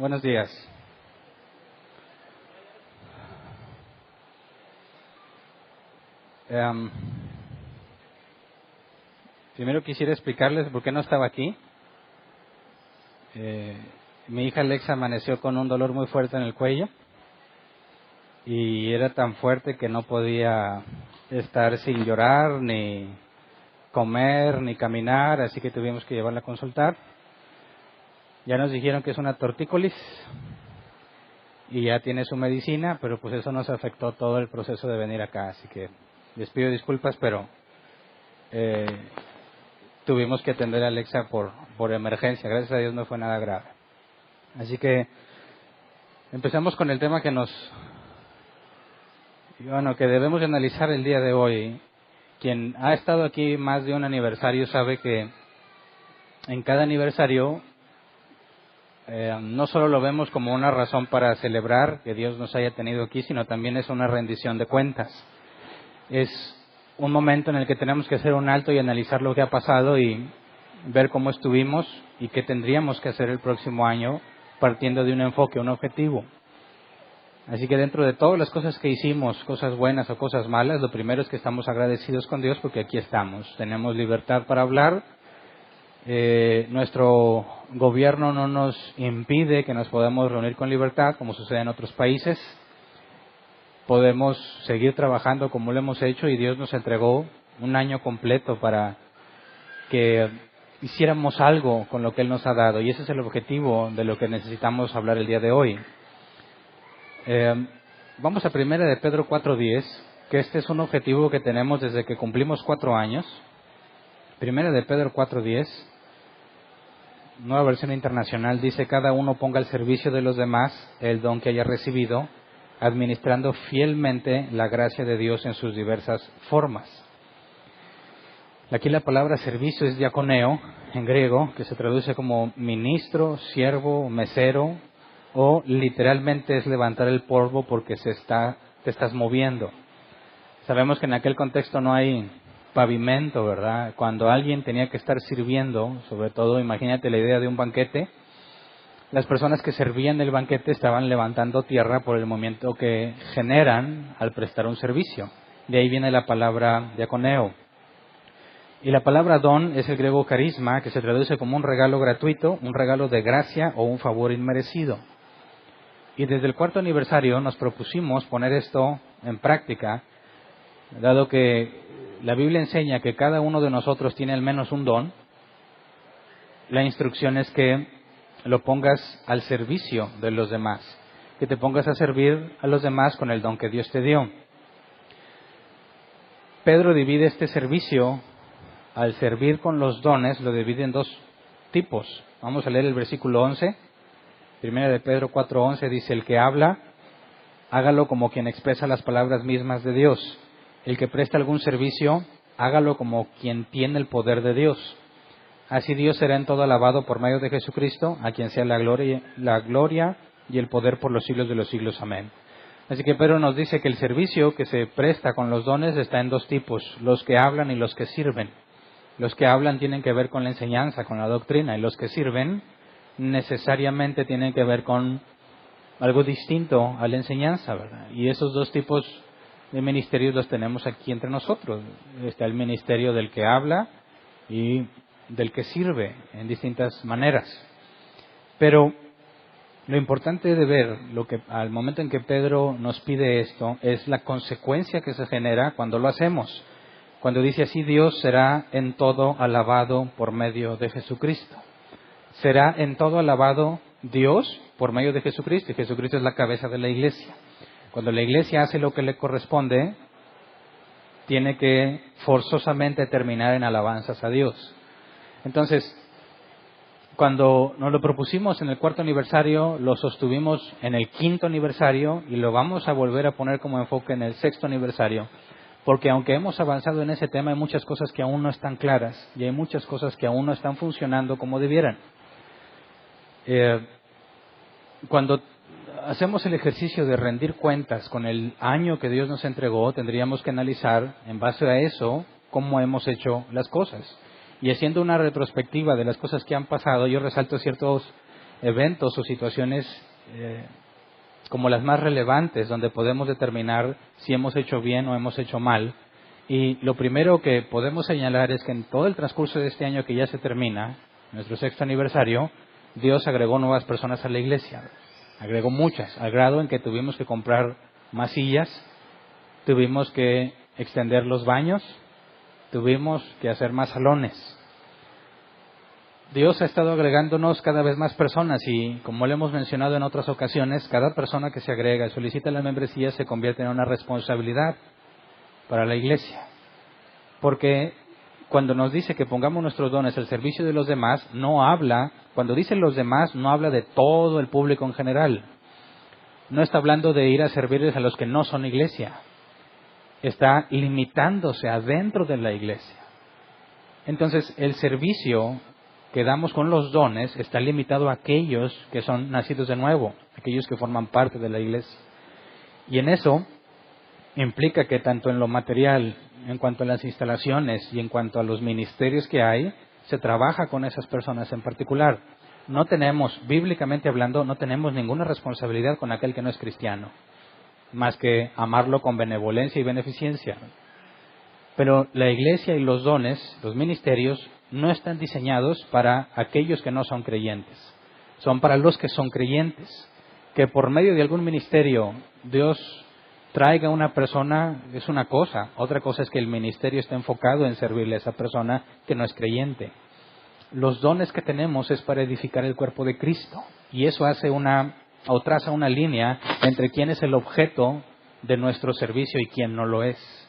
Buenos días. Primero quisiera explicarles por qué no estaba aquí. Mi hija Alexa amaneció con un dolor muy fuerte en el cuello y era tan fuerte que no podía estar sin llorar, ni comer, ni caminar, así que tuvimos que llevarla a consultar. Ya nos dijeron que es una tortícolis y ya tiene su medicina, pero pues eso nos afectó todo el proceso de venir acá, así que les pido disculpas, pero tuvimos que atender a Alexa por emergencia. Gracias a Dios no fue nada grave. Así que empezamos con el tema que que debemos de analizar el día de hoy. Quien ha estado aquí más de un aniversario sabe que en cada aniversario no solo lo vemos como una razón para celebrar que Dios nos haya tenido aquí, sino también es una rendición de cuentas. Es un momento en el que tenemos que hacer un alto y analizar lo que ha pasado y ver cómo estuvimos y qué tendríamos que hacer el próximo año partiendo de un enfoque, un objetivo. Así que dentro de todas las cosas que hicimos, cosas buenas o cosas malas, lo primero es que estamos agradecidos con Dios porque aquí estamos. Tenemos libertad para hablar. Nuestro gobierno no nos impide que nos podamos reunir con libertad, como sucede en otros países. Podemos seguir trabajando como lo hemos hecho y Dios nos entregó un año completo para que hiciéramos algo con lo que Él nos ha dado. Y ese es el objetivo de lo que necesitamos hablar el día de hoy. Vamos a 1 de Pedro 4:10, que este es un objetivo que tenemos desde que cumplimos 4 años. 1 de Pedro 4:10, nueva versión internacional, dice: cada uno ponga al servicio de los demás el don que haya recibido, administrando fielmente la gracia de Dios en sus diversas formas. Aquí la palabra servicio es diaconeo, en griego, que se traduce como ministro, siervo, mesero, o literalmente es levantar el polvo porque te estás moviendo. Sabemos que en aquel contexto no hay pavimento, ¿verdad? Cuando alguien tenía que estar sirviendo, sobre todo, imagínate la idea de un banquete, las personas que servían el banquete estaban levantando tierra por el movimiento que generan al prestar un servicio. De ahí viene la palabra diaconeo. Y la palabra don es el griego carisma, que se traduce como un regalo gratuito, un regalo de gracia o un favor inmerecido. Y desde el 4º aniversario nos propusimos poner esto en práctica, dado que la Biblia enseña que cada uno de nosotros tiene al menos un don. La instrucción es que lo pongas al servicio de los demás, que te pongas a servir a los demás con el don que Dios te dio. Pedro divide este servicio, al servir con los dones, lo divide en 2 tipos. Vamos a leer el versículo 11. 1 de Pedro 4:11 dice: el que habla, hágalo como quien expresa las palabras mismas de Dios. El que presta algún servicio, hágalo como quien tiene el poder de Dios. Así Dios será en todo alabado por medio de Jesucristo, a quien sea la gloria y el poder por los siglos de los siglos. Amén. Así que Pedro nos dice que el servicio que se presta con los dones está en 2 tipos: los que hablan y los que sirven. Los que hablan tienen que ver con la enseñanza, con la doctrina, y los que sirven necesariamente tienen que ver con algo distinto a la enseñanza, ¿verdad? Y esos 2 tipos de ministerios los tenemos aquí entre nosotros. Está el ministerio del que habla y del que sirve en distintas maneras. Pero lo importante de ver, lo que al momento en que Pedro nos pide esto, es la consecuencia que se genera cuando lo hacemos. Cuando dice así: Dios será en todo alabado por medio de Jesucristo. Será en todo alabado Dios por medio de Jesucristo, y Jesucristo es la cabeza de la iglesia. Cuando la iglesia hace lo que le corresponde, tiene que forzosamente terminar en alabanzas a Dios. Entonces, cuando nos lo propusimos en el 4º aniversario, lo sostuvimos en el 5º aniversario y lo vamos a volver a poner como enfoque en el 6º aniversario. Porque aunque hemos avanzado en ese tema, hay muchas cosas que aún no están claras y hay muchas cosas que aún no están funcionando como debieran. Cuando hacemos el ejercicio de rendir cuentas con el año que Dios nos entregó, tendríamos que analizar en base a eso cómo hemos hecho las cosas. Y haciendo una retrospectiva de las cosas que han pasado, yo resalto ciertos eventos o situaciones como las más relevantes, donde podemos determinar si hemos hecho bien o hemos hecho mal. Y lo primero que podemos señalar es que en todo el transcurso de este año que ya se termina, nuestro 6º aniversario, Dios agregó nuevas personas a la iglesia. Agregó muchas, al grado en que tuvimos que comprar más sillas, tuvimos que extender los baños, tuvimos que hacer más salones. Dios ha estado agregándonos cada vez más personas y, como lo hemos mencionado en otras ocasiones, cada persona que se agrega y solicita la membresía se convierte en una responsabilidad para la iglesia. Porque cuando nos dice que pongamos nuestros dones al servicio de los demás, cuando dice los demás, no habla de todo el público en general. No está hablando de ir a servirles a los que no son iglesia. Está limitándose adentro de la iglesia. Entonces, el servicio que damos con los dones está limitado a aquellos que son nacidos de nuevo, aquellos que forman parte de la iglesia. Y en eso implica que tanto en lo material, en cuanto a las instalaciones y en cuanto a los ministerios que hay, se trabaja con esas personas en particular. No tenemos, bíblicamente hablando, no tenemos ninguna responsabilidad con aquel que no es cristiano, más que amarlo con benevolencia y beneficencia. Pero la iglesia y los dones, los ministerios, no están diseñados para aquellos que no son creyentes. Son para los que son creyentes. Que por medio de algún ministerio Dios traiga una persona es una cosa. Otra cosa es que el ministerio esté enfocado en servirle a esa persona que no es creyente. Los dones que tenemos es para edificar el cuerpo de Cristo. Y eso traza una línea entre quién es el objeto de nuestro servicio y quién no lo es.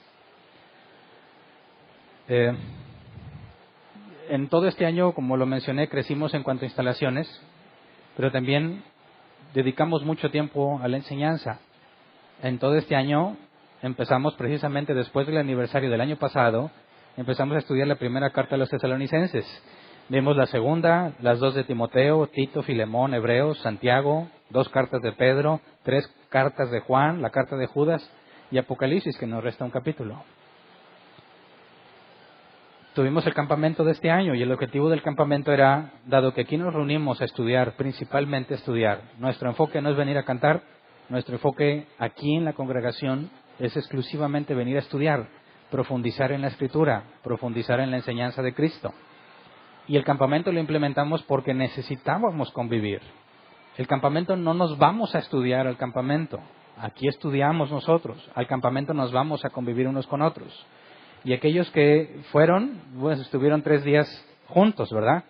En todo este año, como lo mencioné, crecimos en cuanto a instalaciones, pero también dedicamos mucho tiempo a la enseñanza. En todo este año empezamos precisamente después del aniversario del año pasado, empezamos a estudiar la primera carta de los tesalonicenses. Vimos la segunda, las 2 de Timoteo, Tito, Filemón, Hebreos, Santiago, 2 cartas de Pedro, 3 cartas de Juan, la carta de Judas y Apocalipsis, que nos resta un capítulo. Tuvimos el campamento de este año y el objetivo del campamento era, dado que aquí nos reunimos a estudiar, principalmente a estudiar, nuestro enfoque no es venir a cantar, nuestro enfoque aquí en la congregación es exclusivamente venir a estudiar, profundizar en la Escritura, profundizar en la enseñanza de Cristo. Y el campamento lo implementamos porque necesitábamos convivir. El campamento no nos vamos a estudiar al campamento, aquí estudiamos nosotros, al campamento nos vamos a convivir unos con otros. Y aquellos que fueron, pues estuvieron 3 días juntos, ¿verdad?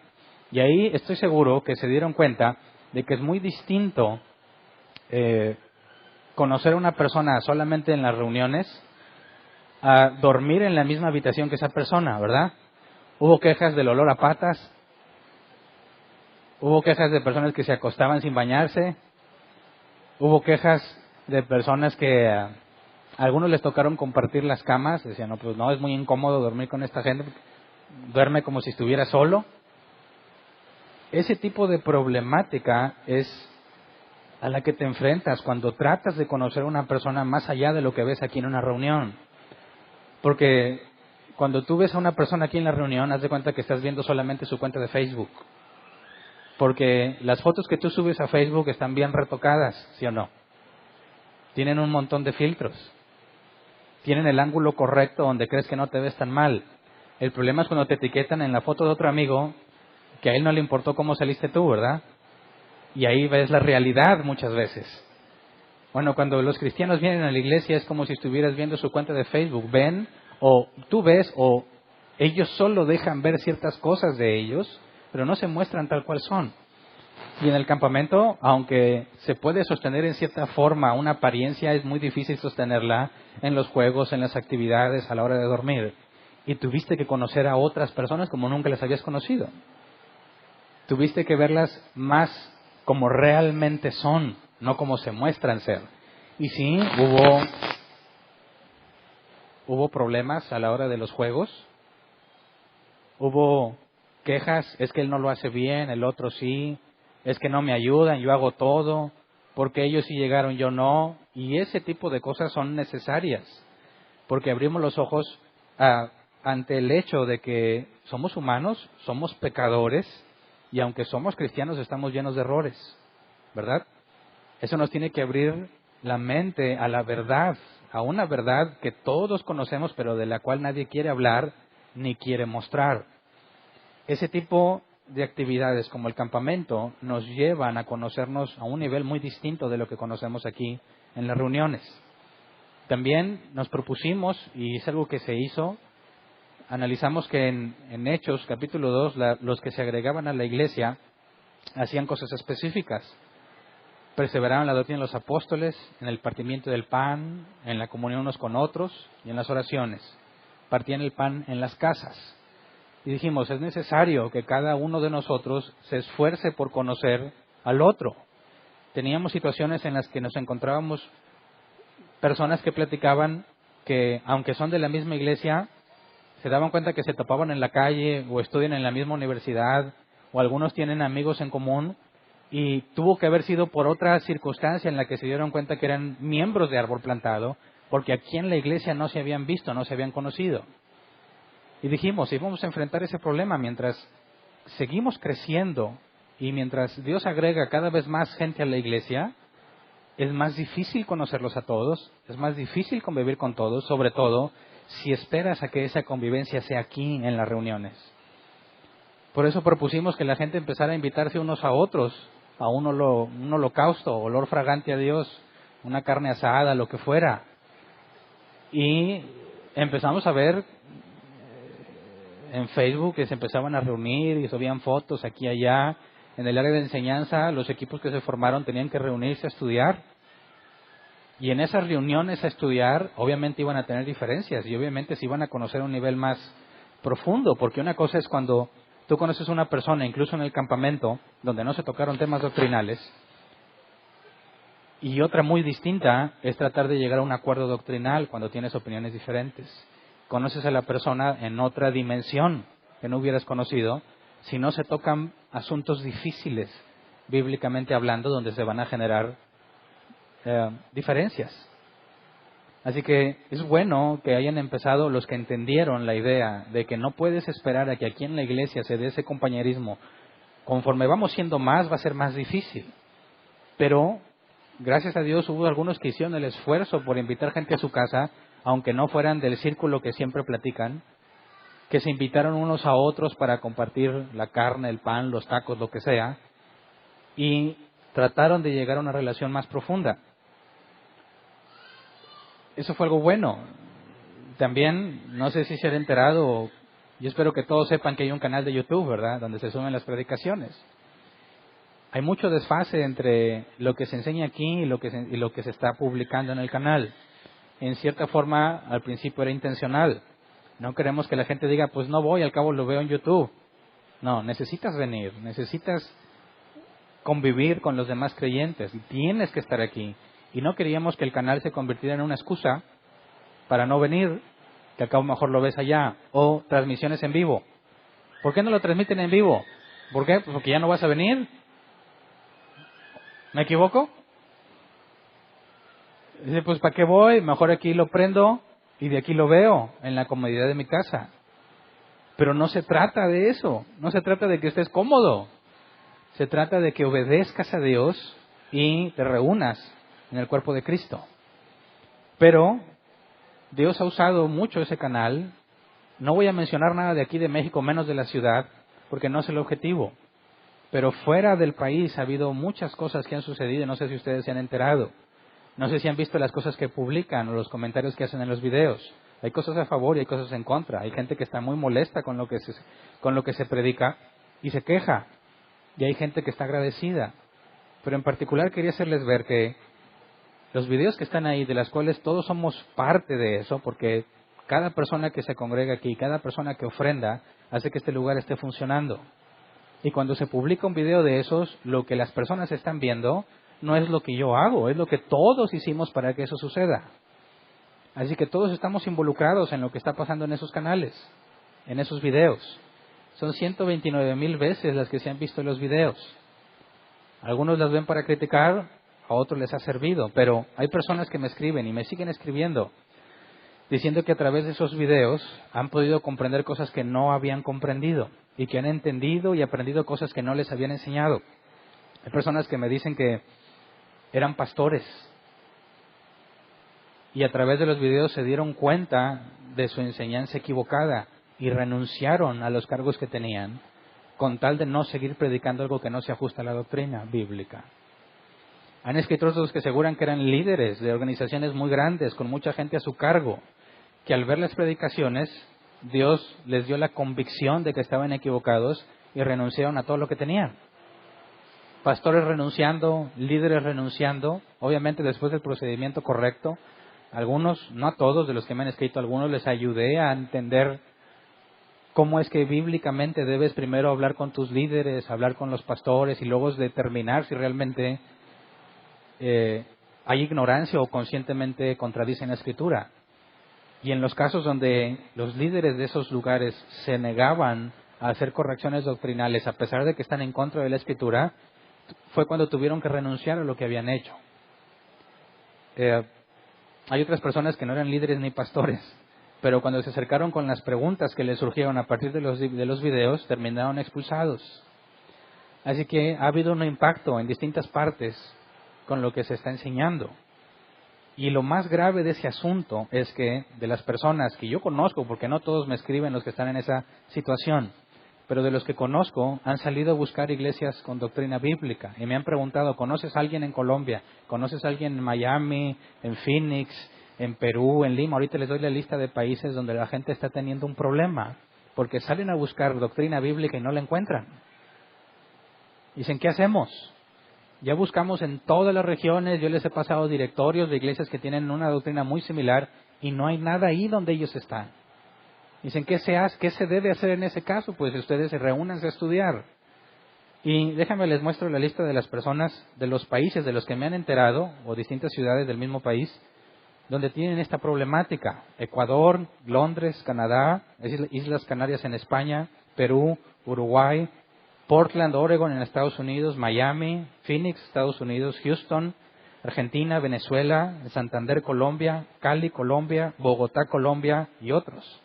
Y ahí estoy seguro que se dieron cuenta de que es muy distinto conocer a una persona solamente en las reuniones a dormir en la misma habitación que esa persona, ¿verdad? Hubo quejas del olor a patas, hubo quejas de personas que se acostaban sin bañarse, hubo quejas de personas que a algunos les tocaron compartir las camas, decían, no, pues no, es muy incómodo dormir con esta gente, duerme como si estuviera solo. Ese tipo de problemática es a la que te enfrentas cuando tratas de conocer a una persona más allá de lo que ves aquí en una reunión. Porque cuando tú ves a una persona aquí en la reunión, haz de cuenta que estás viendo solamente su cuenta de Facebook. Porque las fotos que tú subes a Facebook están bien retocadas, ¿sí o no? Tienen un montón de filtros. Tienen el ángulo correcto donde crees que no te ves tan mal. El problema es cuando te etiquetan en la foto de otro amigo que a él no le importó cómo saliste tú, ¿verdad? Y ahí ves la realidad muchas veces. Bueno, cuando los cristianos vienen a la iglesia es como si estuvieras viendo su cuenta de Facebook. Ven, o tú ves, o ellos solo dejan ver ciertas cosas de ellos, pero no se muestran tal cual son. Y en el campamento, aunque se puede sostener en cierta forma una apariencia, es muy difícil sostenerla en los juegos, en las actividades, a la hora de dormir. Y tuviste que conocer a otras personas como nunca las habías conocido. Tuviste que verlas más como realmente son, no como se muestran ser. Y sí, hubo problemas a la hora de los juegos. Hubo quejas, es que él no lo hace bien, el otro sí. Es que no me ayudan, yo hago todo, porque ellos sí llegaron, yo no. Y ese tipo de cosas son necesarias, porque abrimos los ojos ante el hecho de que somos humanos, somos pecadores, Y aunque somos cristianos, estamos llenos de errores, ¿verdad? Eso nos tiene que abrir la mente a la verdad, a una verdad que todos conocemos, pero de la cual nadie quiere hablar ni quiere mostrar. Ese tipo de actividades como el campamento nos llevan a conocernos a un nivel muy distinto de lo que conocemos aquí en las reuniones. También nos propusimos, y es algo que se hizo, analizamos que en Hechos capítulo 2, los que se agregaban a la iglesia hacían cosas específicas. Perseveraban en la doctrina de los apóstoles, en el partimiento del pan, en la comunión unos con otros y en las oraciones. Partían el pan en las casas. Y dijimos, es necesario que cada uno de nosotros se esfuerce por conocer al otro. Teníamos situaciones en las que nos encontrábamos personas que platicaban que, aunque son de la misma iglesia, se daban cuenta que se topaban en la calle o estudian en la misma universidad o algunos tienen amigos en común y tuvo que haber sido por otra circunstancia en la que se dieron cuenta que eran miembros de Árbol Plantado, porque aquí en la iglesia no se habían visto, no se habían conocido. Y dijimos, si vamos a enfrentar ese problema mientras seguimos creciendo y mientras Dios agrega cada vez más gente a la iglesia, es más difícil conocerlos a todos, es más difícil convivir con todos, sobre todo si esperas a que esa convivencia sea aquí en las reuniones. Por eso propusimos que la gente empezara a invitarse unos a otros, a un holocausto, olor fragante a Dios, una carne asada, lo que fuera. Y empezamos a ver en Facebook que se empezaban a reunir y subían fotos aquí y allá. En el área de enseñanza, los equipos que se formaron tenían que reunirse a estudiar. Y en esas reuniones a estudiar, obviamente iban a tener diferencias y obviamente se iban a conocer a un nivel más profundo, porque una cosa es cuando tú conoces a una persona, incluso en el campamento, donde no se tocaron temas doctrinales, y otra muy distinta es tratar de llegar a un acuerdo doctrinal cuando tienes opiniones diferentes. Conoces a la persona en otra dimensión que no hubieras conocido si no se tocan asuntos difíciles, bíblicamente hablando, donde se van a generar diferencias. Así que es bueno que hayan empezado los que entendieron la idea de que no puedes esperar a que aquí en la iglesia se dé ese compañerismo. Conforme vamos siendo más, va a ser más difícil. Pero, gracias a Dios, hubo algunos que hicieron el esfuerzo por invitar gente a su casa, aunque no fueran del círculo que siempre platican, que se invitaron unos a otros para compartir la carne, el pan, los tacos, lo que sea, y trataron de llegar a una relación más profunda. Eso fue algo bueno. También, no sé si se han enterado, yo espero que todos sepan que hay un canal de YouTube, ¿verdad?, donde se suben las predicaciones. Hay mucho desfase entre lo que se enseña aquí y lo que se está publicando en el canal. En cierta forma, al principio era intencional. No queremos que la gente diga, pues no voy, al cabo lo veo en YouTube. No, necesitas venir, necesitas convivir con los demás creyentes y tienes que estar aquí. Y no queríamos que el canal se convirtiera en una excusa para no venir, que al cabo mejor lo ves allá, o transmisiones en vivo. ¿Por qué no lo transmiten en vivo? ¿Por qué? Pues porque ya no vas a venir. ¿Me equivoco? Dice, pues ¿para qué voy? Mejor aquí lo prendo y de aquí lo veo, en la comodidad de mi casa. Pero no se trata de eso, no se trata de que estés cómodo. Se trata de que obedezcas a Dios y te reúnas en el cuerpo de Cristo. Pero Dios ha usado mucho ese canal. No voy a mencionar nada de aquí de México, menos de la ciudad, porque no es el objetivo. Pero fuera del país ha habido muchas cosas que han sucedido, no sé si ustedes se han enterado. No sé si han visto las cosas que publican o los comentarios que hacen en los videos. Hay cosas a favor y hay cosas en contra. Hay gente que está muy molesta con lo que se predica y se queja. Y hay gente que está agradecida. Pero en particular quería hacerles ver que los videos que están ahí, de las cuales todos somos parte de eso, porque cada persona que se congrega aquí, cada persona que ofrenda, hace que este lugar esté funcionando. Y cuando se publica un video de esos, lo que las personas están viendo no es lo que yo hago, es lo que todos hicimos para que eso suceda. Así que todos estamos involucrados en lo que está pasando en esos canales, en esos videos. Son 129,000 veces las que se han visto en los videos. Algunos las ven para criticar, a otros les ha servido, pero hay personas que me escriben y me siguen escribiendo, diciendo que a través de esos videos han podido comprender cosas que no habían comprendido. y que han entendido y aprendido cosas que no les habían enseñado. Hay personas que me dicen que eran pastores y a través de los videos se dieron cuenta de su enseñanza equivocada y renunciaron a los cargos que tenían con tal de no seguir predicando algo que no se ajusta a la doctrina bíblica. Han escrito otros que aseguran que eran líderes de organizaciones muy grandes con mucha gente a su cargo, que al ver las predicaciones Dios les dio la convicción de que estaban equivocados y renunciaron a todo lo que tenían. Pastores renunciando, líderes renunciando, obviamente después del procedimiento correcto. Algunos, no a todos de los que me han escrito, algunos les ayudé a entender cómo es que bíblicamente debes primero hablar con tus líderes, hablar con los pastores y luego determinar si realmente hay ignorancia o conscientemente contradicen la Escritura. Y en los casos donde los líderes de esos lugares se negaban a hacer correcciones doctrinales a pesar de que están en contra de la Escritura, fue cuando tuvieron que renunciar a lo que habían hecho. Hay otras personas que no eran líderes ni pastores, pero cuando se acercaron con las preguntas que les surgieron a partir de los videos, terminaron expulsados. Así que ha habido un impacto en distintas partes con lo que se está enseñando. Y lo más grave de ese asunto es que de las personas que yo conozco, porque no todos me escriben los que están en esa situación, pero de los que conozco han salido a buscar iglesias con doctrina bíblica y me han preguntado, ¿conoces a alguien en Colombia? ¿Conoces a alguien en Miami, en Phoenix, en Perú, en Lima? Ahorita les doy la lista de países donde la gente está teniendo un problema porque salen a buscar doctrina bíblica y no la encuentran. Dicen, ¿qué hacemos? Ya buscamos en todas las regiones, yo les he pasado directorios de iglesias que tienen una doctrina muy similar y no hay nada ahí donde ellos están. Dicen, ¿qué se debe hacer en ese caso? Pues ustedes se reúnan a estudiar. Y déjame les muestro la lista de las personas, de los países de los que me han enterado, o distintas ciudades del mismo país, donde tienen esta problemática. Ecuador, Londres, Canadá, Islas Canarias en España, Perú, Uruguay, Portland, Oregon en Estados Unidos, Miami, Phoenix, Estados Unidos, Houston, Argentina, Venezuela, Santander, Colombia, Cali, Colombia, Bogotá, Colombia y otros.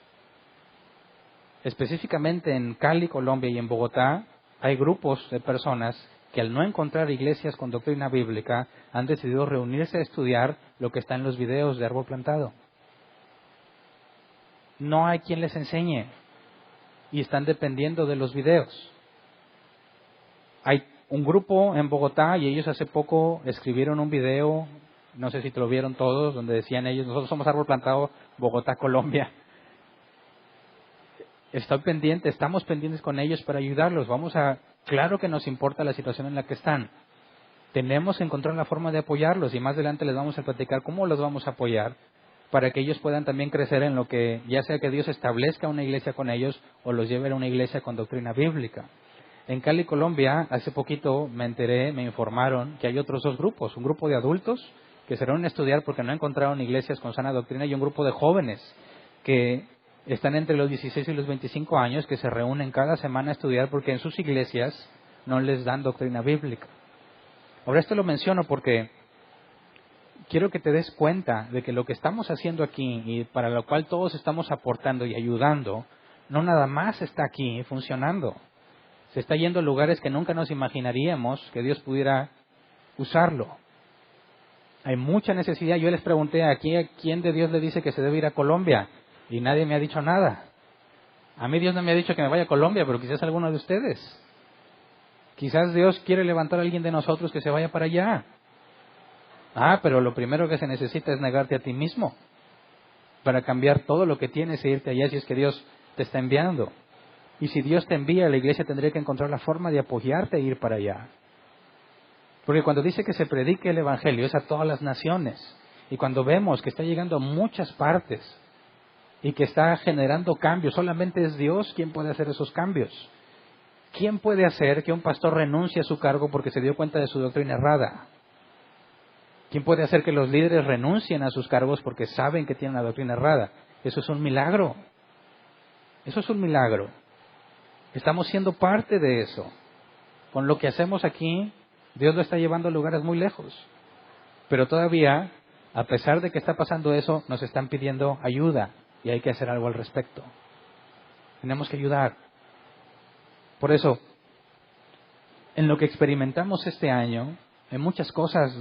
Específicamente en Cali, Colombia y en Bogotá hay grupos de personas que al no encontrar iglesias con doctrina bíblica han decidido reunirse a estudiar lo que está en los videos de Árbol Plantado. No hay quien les enseñe y están dependiendo de los videos. Hay un grupo en Bogotá y ellos hace poco escribieron un video, no sé si te lo vieron todos, donde decían ellos, nosotros somos Árbol Plantado, Bogotá, Colombia. Estamos pendientes con ellos para ayudarlos. Claro que nos importa la situación en la que están. Tenemos que encontrar la forma de apoyarlos y más adelante les vamos a platicar cómo los vamos a apoyar para que ellos puedan también crecer en lo que, ya sea que Dios establezca una iglesia con ellos o los lleve a una iglesia con doctrina bíblica. En Cali, Colombia, hace poquito me informaron que hay otros dos grupos, un grupo de adultos que se reúnen a estudiar porque no encontraron iglesias con sana doctrina y un grupo de jóvenes que están entre los 16 y los 25 años que se reúnen cada semana a estudiar porque en sus iglesias no les dan doctrina bíblica. Ahora esto lo menciono porque quiero que te des cuenta de que lo que estamos haciendo aquí y para lo cual todos estamos aportando y ayudando, no nada más está aquí funcionando. Se está yendo a lugares que nunca nos imaginaríamos que Dios pudiera usarlo. Hay mucha necesidad. Yo les pregunté aquí a quién de Dios le dice que se debe ir a Colombia y nadie me ha dicho nada. A mí Dios no me ha dicho que me vaya a Colombia, pero quizás alguno de ustedes. Quizás Dios quiere levantar a alguien de nosotros que se vaya para allá. Pero lo primero que se necesita es negarte a ti mismo para cambiar todo lo que tienes e irte allá si es que Dios te está enviando. Y si Dios te envía, la iglesia tendría que encontrar la forma de apoyarte a ir para allá. Porque cuando dice que se predique el Evangelio es a todas las naciones. Y cuando vemos que está llegando a muchas partes y que está generando cambios, solamente es Dios quien puede hacer esos cambios. ¿Quién puede hacer que un pastor renuncie a su cargo porque se dio cuenta de su doctrina errada? ¿Quién puede hacer que los líderes renuncien a sus cargos porque saben que tienen la doctrina errada? Eso es un milagro. Eso es un milagro. Estamos siendo parte de eso. Con lo que hacemos aquí, Dios lo está llevando a lugares muy lejos. Pero todavía, a pesar de que está pasando eso, nos están pidiendo ayuda y hay que hacer algo al respecto. Tenemos que ayudar. Por eso, en lo que experimentamos este año, hay muchas cosas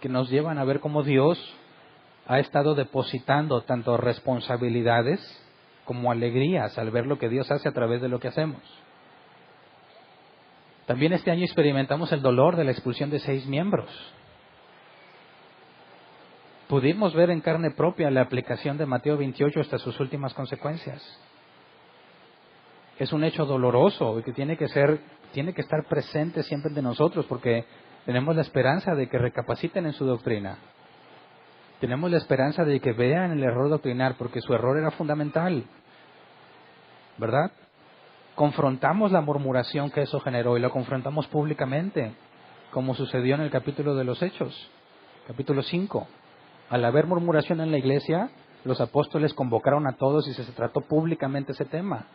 que nos llevan a ver cómo Dios ha estado depositando tanto responsabilidades como alegrías al ver lo que Dios hace a través de lo que hacemos. También este año experimentamos el dolor de la expulsión de 6 miembros. Pudimos ver en carne propia la aplicación de Mateo 28 hasta sus últimas consecuencias. Es un hecho doloroso y que tiene que estar presente siempre de nosotros, porque tenemos la esperanza de que recapaciten en su doctrina. Tenemos la esperanza de que vean el error doctrinal, porque su error era fundamental, ¿verdad? Confrontamos la murmuración que eso generó y lo confrontamos públicamente, como sucedió en el capítulo de los Hechos, capítulo 5. Al haber murmuración en la iglesia, los apóstoles convocaron a todos y se trató públicamente ese tema.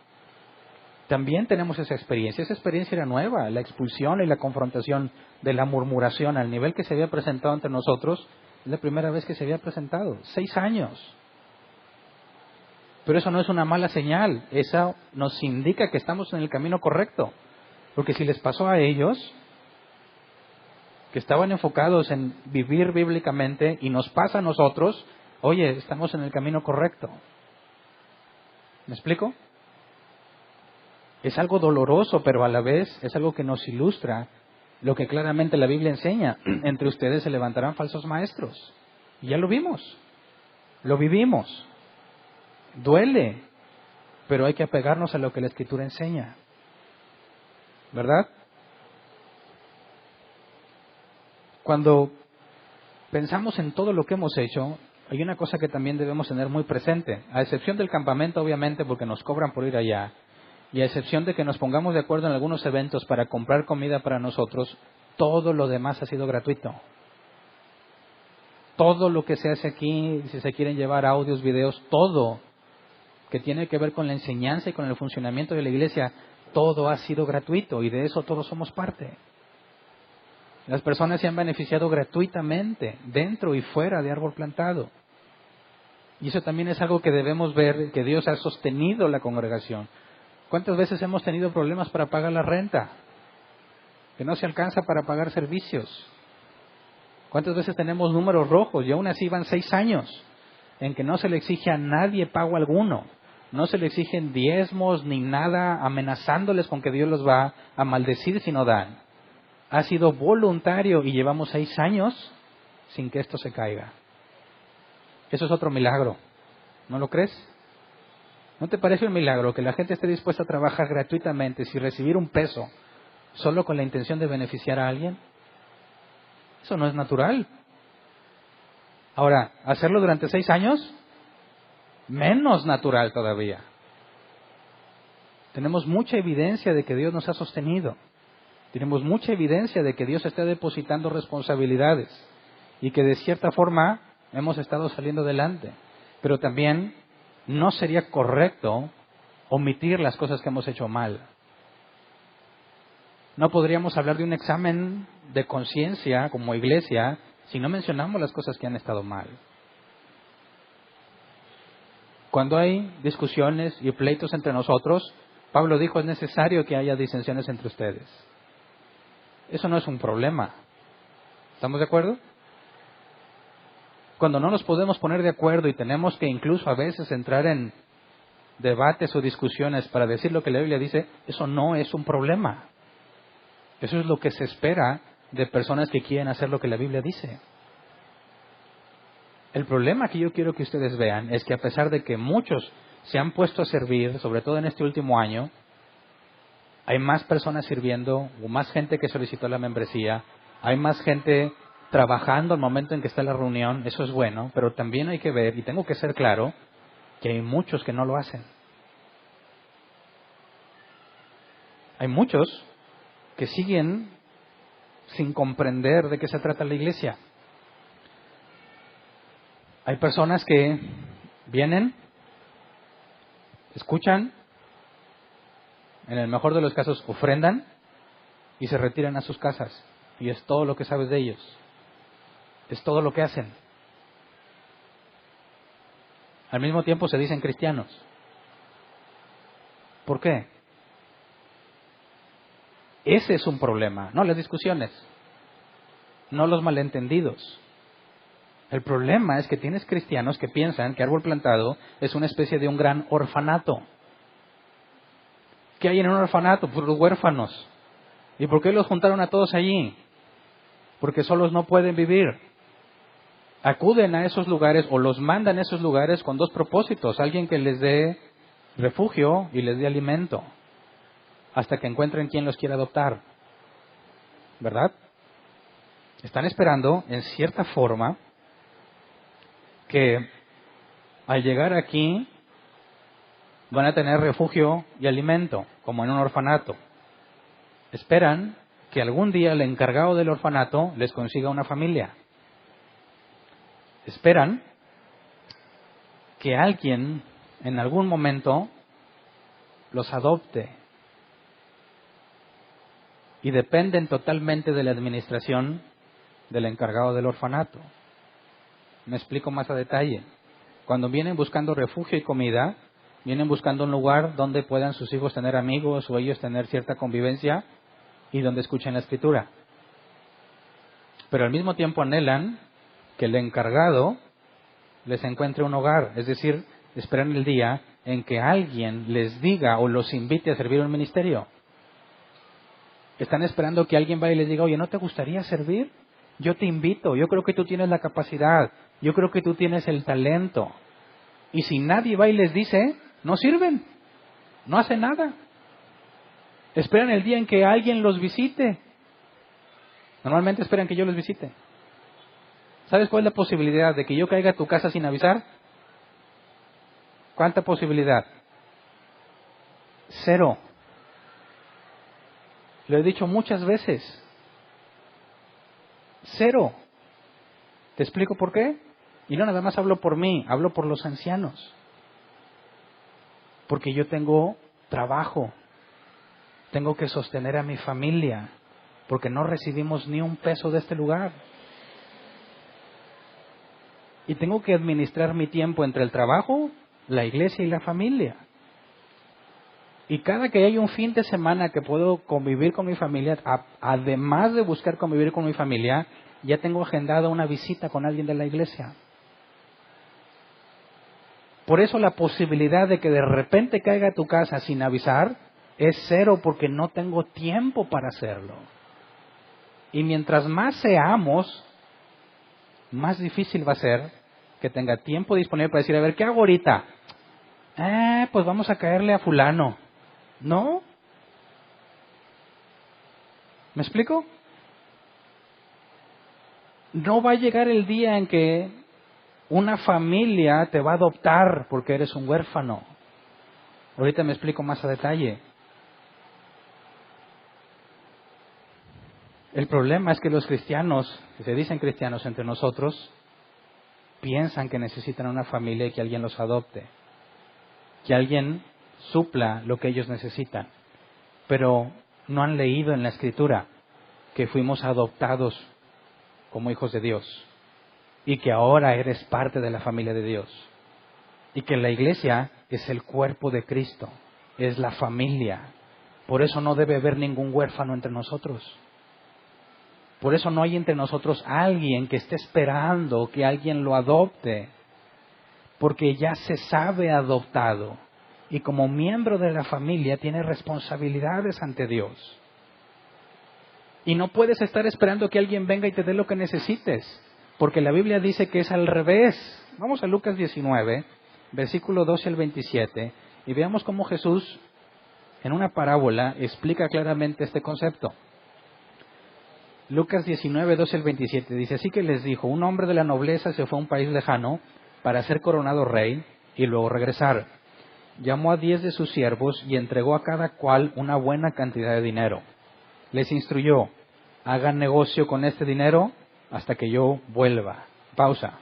También tenemos esa experiencia. Esa experiencia era nueva, la expulsión y la confrontación de la murmuración al nivel que se había presentado ante nosotros. Es la primera vez que se había presentado. 6 años. Pero eso no es una mala señal. Eso nos indica que estamos en el camino correcto. Porque si les pasó a ellos, que estaban enfocados en vivir bíblicamente, y nos pasa a nosotros, oye, estamos en el camino correcto. ¿Me explico? Es algo doloroso, pero a la vez es algo que nos ilustra lo que claramente la Biblia enseña. Entre ustedes se levantarán falsos maestros. Y ya lo vimos, lo vivimos. Duele, pero hay que apegarnos a lo que la Escritura enseña. ¿Verdad? Cuando pensamos en todo lo que hemos hecho, hay una cosa que también debemos tener muy presente, a excepción del campamento, obviamente, porque nos cobran por ir allá, y a excepción de que nos pongamos de acuerdo en algunos eventos para comprar comida para nosotros, todo lo demás ha sido gratuito. Todo lo que se hace aquí, si se quieren llevar audios, videos, todo que tiene que ver con la enseñanza y con el funcionamiento de la iglesia, todo ha sido gratuito y de eso todos somos parte. Las personas se han beneficiado gratuitamente, dentro y fuera de Árbol Plantado. Y eso también es algo que debemos ver, que Dios ha sostenido la congregación. ¿Cuántas veces hemos tenido problemas para pagar la renta? Que no se alcanza para pagar servicios. ¿Cuántas veces tenemos números rojos? Y aún así van 6 años en que no se le exige a nadie pago alguno. No se le exigen diezmos ni nada amenazándoles con que Dios los va a maldecir si no dan. Ha sido voluntario y llevamos 6 años sin que esto se caiga. Eso es otro milagro. ¿No lo crees? ¿No te parece un milagro que la gente esté dispuesta a trabajar gratuitamente sin recibir un peso, solo con la intención de beneficiar a alguien? Eso no es natural. Ahora, hacerlo durante 6 años, menos natural todavía. Tenemos mucha evidencia de que Dios nos ha sostenido. Tenemos mucha evidencia de que Dios está depositando responsabilidades y que de cierta forma hemos estado saliendo adelante. Pero también no sería correcto omitir las cosas que hemos hecho mal. No podríamos hablar de un examen de conciencia como iglesia si no mencionamos las cosas que han estado mal. Cuando hay discusiones y pleitos entre nosotros, Pablo dijo, es necesario que haya disensiones entre ustedes. Eso no es un problema. ¿Estamos de acuerdo? Cuando no nos podemos poner de acuerdo y tenemos que incluso a veces entrar en debates o discusiones para decir lo que la Biblia dice, eso no es un problema. Eso es lo que se espera de personas que quieren hacer lo que la Biblia dice. El problema que yo quiero que ustedes vean es que a pesar de que muchos se han puesto a servir, sobre todo en este último año, hay más personas sirviendo, o más gente que solicitó la membresía, hay más gente trabajando al momento en que está la reunión, eso es bueno, pero también hay que ver, y tengo que ser claro, que hay muchos que no lo hacen. Hay muchos que siguen sin comprender de qué se trata la iglesia. Hay personas que vienen, escuchan, en el mejor de los casos ofrendan y se retiran a sus casas. Y es todo lo que sabes de ellos. Es todo lo que hacen. Al mismo tiempo se dicen cristianos. ¿Por qué? Ese es un problema, no las discusiones, no los malentendidos. El problema es que tienes cristianos que piensan que Árbol Plantado es una especie de un gran orfanato. ¿Qué hay en un orfanato? Pues los huérfanos. ¿Y por qué los juntaron a todos allí? Porque solos no pueden vivir. Acuden a esos lugares o los mandan a esos lugares con dos propósitos. Alguien que les dé refugio y les dé alimento. Hasta que encuentren quien los quiera adoptar. ¿Verdad? Están esperando, en cierta forma, que al llegar aquí van a tener refugio y alimento, como en un orfanato. Esperan que algún día el encargado del orfanato les consiga una familia. Esperan que alguien en algún momento los adopte. Y dependen totalmente de la administración del encargado del orfanato. Me explico más a detalle. Cuando vienen buscando refugio y comida, vienen buscando un lugar donde puedan sus hijos tener amigos o ellos tener cierta convivencia y donde escuchen la escritura. Pero al mismo tiempo anhelan que el encargado les encuentre un hogar, es decir, esperan el día en que alguien les diga o los invite a servir un ministerio. Están esperando que alguien vaya y les diga, oye, ¿no te gustaría servir? Yo te invito, yo creo que tú tienes la capacidad, yo creo que tú tienes el talento. Y si nadie va y les dice, no sirven, no hacen nada. Esperan el día en que alguien los visite. Normalmente esperan que yo los visite. ¿Sabes cuál es la posibilidad de que yo caiga a tu casa sin avisar? ¿Cuánta posibilidad? 0. Lo he dicho muchas veces. 0. ¿Te explico por qué? Y no nada más hablo por mí, hablo por los ancianos. Porque yo tengo trabajo, tengo que sostener a mi familia, porque no recibimos ni un peso de este lugar. Y tengo que administrar mi tiempo entre el trabajo, la iglesia y la familia. Y cada que hay un fin de semana que puedo convivir con mi familia, además de buscar convivir con mi familia, ya tengo agendada una visita con alguien de la iglesia. Por eso la posibilidad de que de repente caiga a tu casa sin avisar es 0, porque no tengo tiempo para hacerlo. Y mientras más seamos, más difícil va a ser que tenga tiempo disponible para decir, a ver, ¿qué hago ahorita? Pues vamos a caerle a fulano. ¿No? ¿Me explico? No va a llegar el día en que una familia te va a adoptar porque eres un huérfano. Ahorita me explico más a detalle. El problema es que los cristianos, que se dicen cristianos entre nosotros, piensan que necesitan una familia y que alguien los adopte. Que alguien supla lo que ellos necesitan. Pero no han leído en la Escritura que fuimos adoptados como hijos de Dios. Y que ahora eres parte de la familia de Dios. Y que la iglesia es el cuerpo de Cristo. Es la familia. Por eso no debe haber ningún huérfano entre nosotros. Por eso no hay entre nosotros alguien que esté esperando que alguien lo adopte. Porque ya se sabe adoptado. Y como miembro de la familia tiene responsabilidades ante Dios. Y no puedes estar esperando que alguien venga y te dé lo que necesites. Porque la Biblia dice que es al revés. Vamos a Lucas 19, versículo 12 al 27. Y veamos cómo Jesús, en una parábola, explica claramente este concepto. Lucas 19, 12 al 27. Dice, así que les dijo, un hombre de la nobleza se fue a un país lejano para ser coronado rey y luego regresar. Llamó a 10 de sus siervos y entregó a cada cual una buena cantidad de dinero. Les instruyó, hagan negocio con este dinero hasta que yo vuelva. Pausa.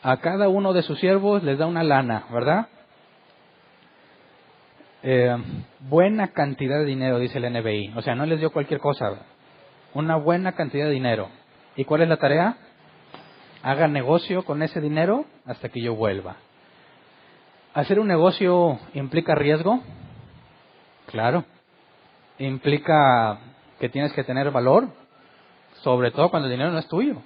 A cada uno de sus siervos les da una lana, ¿verdad? Buena cantidad de dinero, dice el NBI. O sea, no les dio cualquier cosa. Una buena cantidad de dinero. ¿Y cuál es la tarea? Hagan negocio con ese dinero hasta que yo vuelva. ¿Hacer un negocio implica riesgo? Claro. implica que tienes que tener valor, sobre todo cuando el dinero no es tuyo.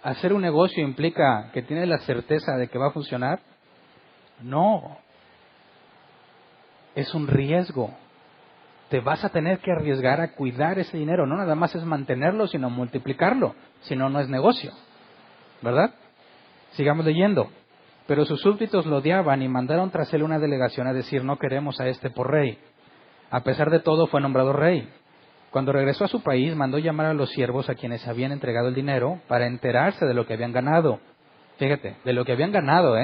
¿Hacer un negocio implica que tienes la certeza de que va a funcionar? No. Es un riesgo. Te vas a tener que arriesgar a cuidar ese dinero. No nada más es mantenerlo, sino multiplicarlo. Si no, no es negocio. ¿Verdad? Sigamos leyendo. Pero sus súbditos lo odiaban y mandaron tras él una delegación a decir: no queremos a este por rey. A pesar de todo, fue nombrado rey. Cuando regresó a su país, mandó llamar a los siervos a quienes habían entregado el dinero para enterarse de lo que habían ganado. Fíjate, de lo que habían ganado,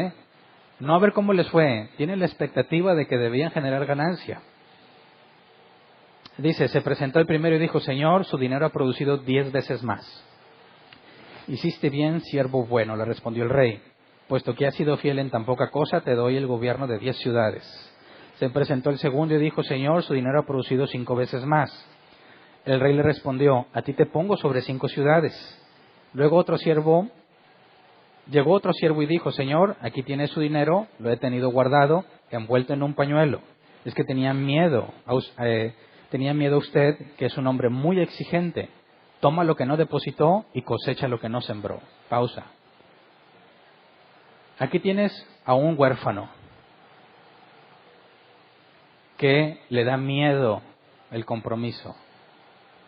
No a ver cómo les fue. Tienen la expectativa de que debían generar ganancia. Dice, se presentó el primero y dijo: Señor, su dinero ha producido 10 veces más. Hiciste bien, siervo bueno, le respondió el rey. Puesto que has sido fiel en tan poca cosa, te doy el gobierno de 10 ciudades. Se presentó el segundo y dijo: Señor, su dinero ha producido 5 veces más. El rey le respondió: a ti te pongo sobre 5 ciudades. Llegó otro siervo y dijo: Señor, aquí tiene su dinero, lo he tenido guardado, envuelto en un pañuelo. Es que tenía miedo a usted, que es un hombre muy exigente. Toma lo que no depositó y cosecha lo que no sembró. Pausa. Aquí tienes a un huérfano que le da miedo el compromiso.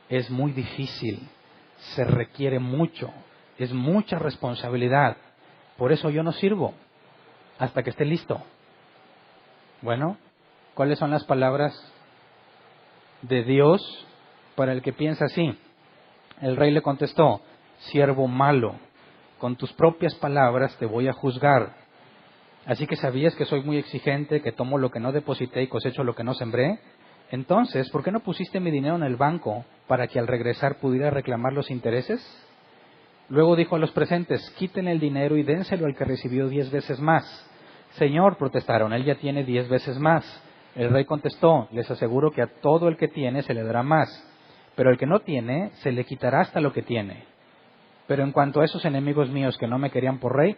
Es muy difícil, se requiere mucho, es mucha responsabilidad. Por eso yo no sirvo hasta que esté listo. Bueno, ¿cuáles son las palabras de Dios para el que piensa así? El rey le contestó: siervo malo, con tus propias palabras te voy a juzgar. Así que sabías que soy muy exigente, que tomo lo que no deposité y cosecho lo que no sembré. Entonces, ¿por qué no pusiste mi dinero en el banco para que al regresar pudiera reclamar los intereses? Luego dijo a los presentes: quiten el dinero y dénselo al que recibió 10 veces más. Señor, protestaron, él ya tiene 10 veces más. El rey contestó: les aseguro que a todo el que tiene se le dará más, pero al que no tiene se le quitará hasta lo que tiene. Pero en cuanto a esos enemigos míos que no me querían por rey,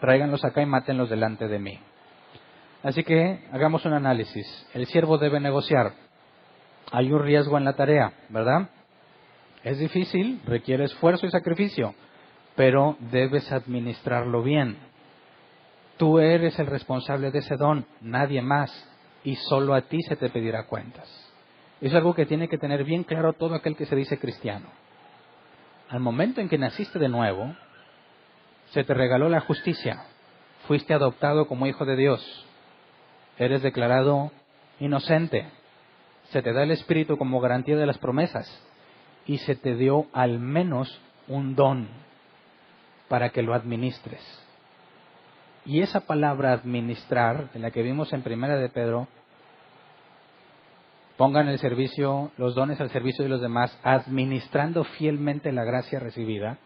tráiganlos acá y mátenlos delante de mí. Así que hagamos un análisis. El siervo debe negociar. Hay un riesgo en la tarea, ¿verdad? Es difícil, requiere esfuerzo y sacrificio, pero debes administrarlo bien. Tú eres el responsable de ese don, nadie más, y solo a ti se te pedirá cuentas. Es algo que tiene que tener bien claro todo aquel que se dice cristiano. Al momento en que naciste de nuevo, se te regaló la justicia, fuiste adoptado como hijo de Dios, eres declarado inocente, se te da el Espíritu como garantía de las promesas y se te dio al menos un don para que lo administres. Y esa palabra administrar, en la que vimos en Primera de Pedro, pongan el servicio, los dones al servicio de los demás, administrando fielmente la gracia recibida.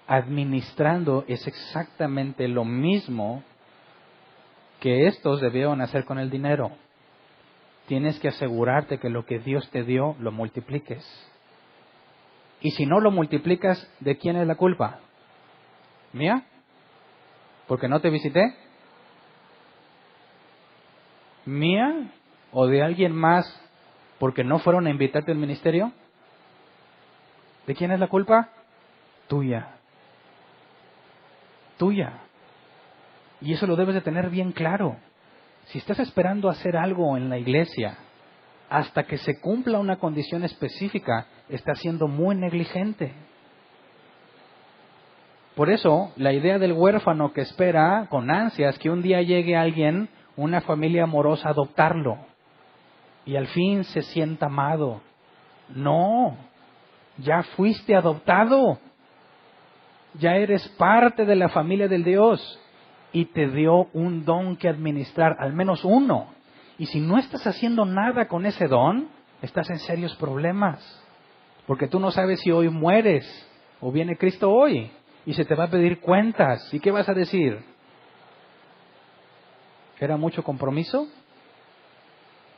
Administrando es exactamente lo mismo que estos debieron hacer con el dinero. Tienes que asegurarte que lo que Dios te dio lo multipliques. Y si no lo multiplicas, ¿de quién es la culpa? ¿Mía? ¿Porque no te visité? ¿Mía? ¿O de alguien más porque no fueron a invitarte al ministerio? ¿De quién es la culpa? Tuya. Tuya. Y eso lo debes de tener bien claro. Si estás esperando hacer algo en la iglesia hasta que se cumpla una condición específica, estás siendo muy negligente. Por eso, la idea del huérfano que espera con ansias que un día llegue alguien, una familia amorosa, a adoptarlo y al fin se sienta amado. No, ya fuiste adoptado, ya eres parte de la familia del Dios y te dio un don que administrar, al menos uno. Y si no estás haciendo nada con ese don, estás en serios problemas, porque tú no sabes si hoy mueres o viene Cristo hoy y se te va a pedir cuentas. ¿Y qué vas a decir? ¿Era mucho compromiso?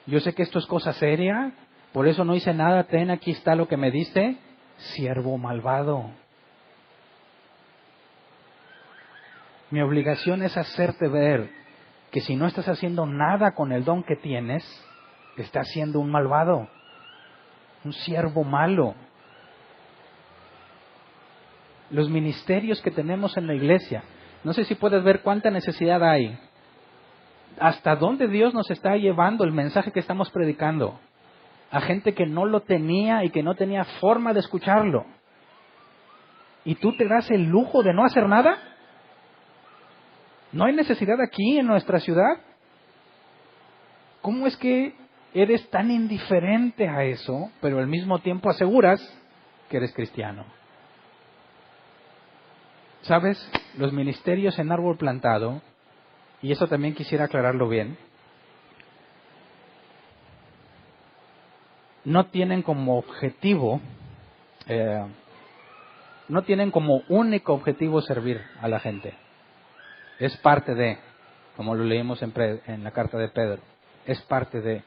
Yo sé que esto es cosa seria, por eso no hice nada. Ten, aquí está lo que me diste. Siervo malvado. Mi obligación es hacerte ver que si no estás haciendo nada con el don que tienes, está siendo un malvado, un siervo malo. Los ministerios que tenemos en la iglesia, no sé si puedes ver cuánta necesidad hay. Hasta dónde Dios nos está llevando el mensaje que estamos predicando. A gente que no lo tenía y que no tenía forma de escucharlo. ¿Y tú te das el lujo de no hacer nada? ¿No hay necesidad aquí en nuestra ciudad? ¿Cómo es que eres tan indiferente a eso, pero al mismo tiempo aseguras que eres cristiano? ¿Sabes? Los ministerios en árbol plantado, y eso también quisiera aclararlo bien, no tienen como objetivo, no tienen como único objetivo servir a la gente. Es parte de, como lo leímos en la carta de Pedro, es parte de.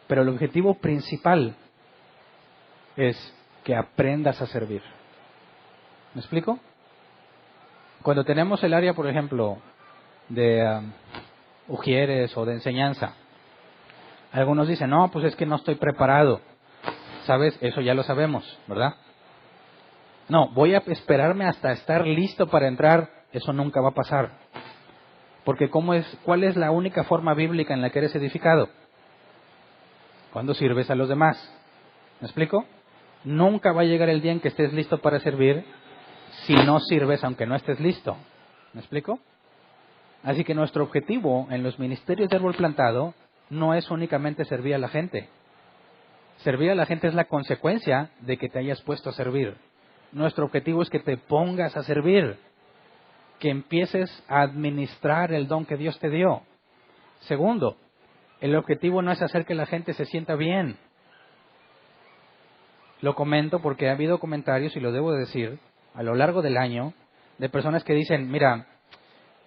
Pero el objetivo principal es que aprendas a servir. ¿Me explico? Cuando tenemos el área, por ejemplo, de ujieres o de enseñanza, algunos dicen, no, pues es que no estoy preparado. ¿Sabes? Eso ya lo sabemos, ¿verdad? No, voy a esperarme hasta estar listo para entrar. Eso nunca va a pasar. Porque ¿cuál es la única forma bíblica en la que eres edificado? Cuando sirves a los demás. ¿Me explico? Nunca va a llegar el día en que estés listo para servir si no sirves aunque no estés listo. ¿Me explico? Así que nuestro objetivo en los ministerios de árbol plantado no es únicamente servir a la gente. Servir a la gente es la consecuencia de que te hayas puesto a servir. Nuestro objetivo es que te pongas a servir, que empieces a administrar el don que Dios te dio. Segundo, el objetivo no es hacer que la gente se sienta bien. Lo comento porque ha habido comentarios, y lo debo decir, a lo largo del año, de personas que dicen, mira,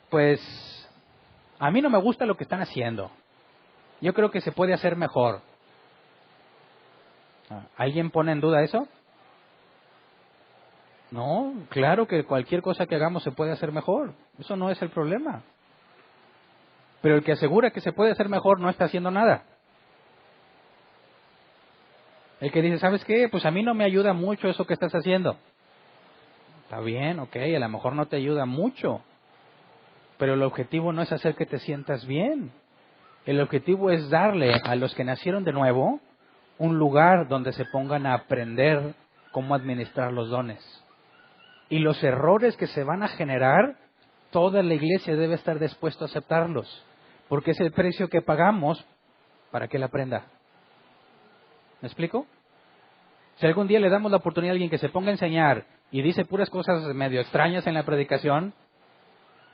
pues a mí no me gusta lo que están haciendo. Yo creo que se puede hacer mejor. ¿Alguien pone en duda eso? No, claro que cualquier cosa que hagamos se puede hacer mejor. Eso no es el problema. Pero el que asegura que se puede hacer mejor no está haciendo nada. El que dice, ¿sabes qué? Pues a mí no me ayuda mucho eso que estás haciendo. Está bien, ok, a lo mejor no te ayuda mucho. Pero el objetivo no es hacer que te sientas bien. El objetivo es darle a los que nacieron de nuevo un lugar donde se pongan a aprender cómo administrar los dones. Y los errores que se van a generar, toda la iglesia debe estar dispuesta a aceptarlos. Porque es el precio que pagamos para que él aprenda. ¿Me explico? Si algún día le damos la oportunidad a alguien que se ponga a enseñar y dice puras cosas medio extrañas en la predicación,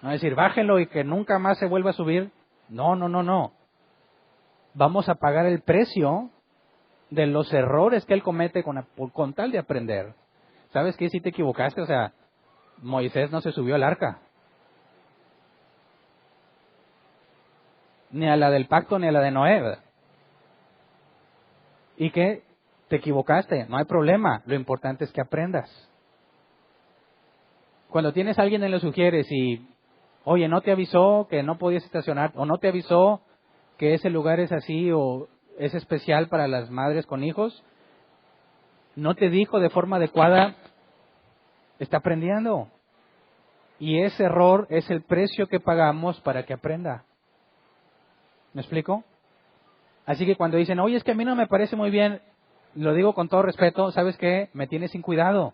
no es decir, bájenlo y que nunca más se vuelva a subir. No. Vamos a pagar el precio de los errores que él comete con tal de aprender. ¿Sabes qué? Si te equivocaste, o sea, Moisés no se subió al arca. Ni a la del pacto ni a la de Noé. ¿Y qué? Te equivocaste, no hay problema. Lo importante es que aprendas. Cuando tienes a alguien en los ujieres y, oye, no te avisó que no podías estacionar, o no te avisó que ese lugar es así o es especial para las madres con hijos, no te dijo de forma adecuada, está aprendiendo. Y ese error es el precio que pagamos para que aprenda. ¿Me explico? Así que cuando dicen, oye, es que a mí no me parece muy bien, lo digo con todo respeto, ¿sabes qué? Me tiene sin cuidado.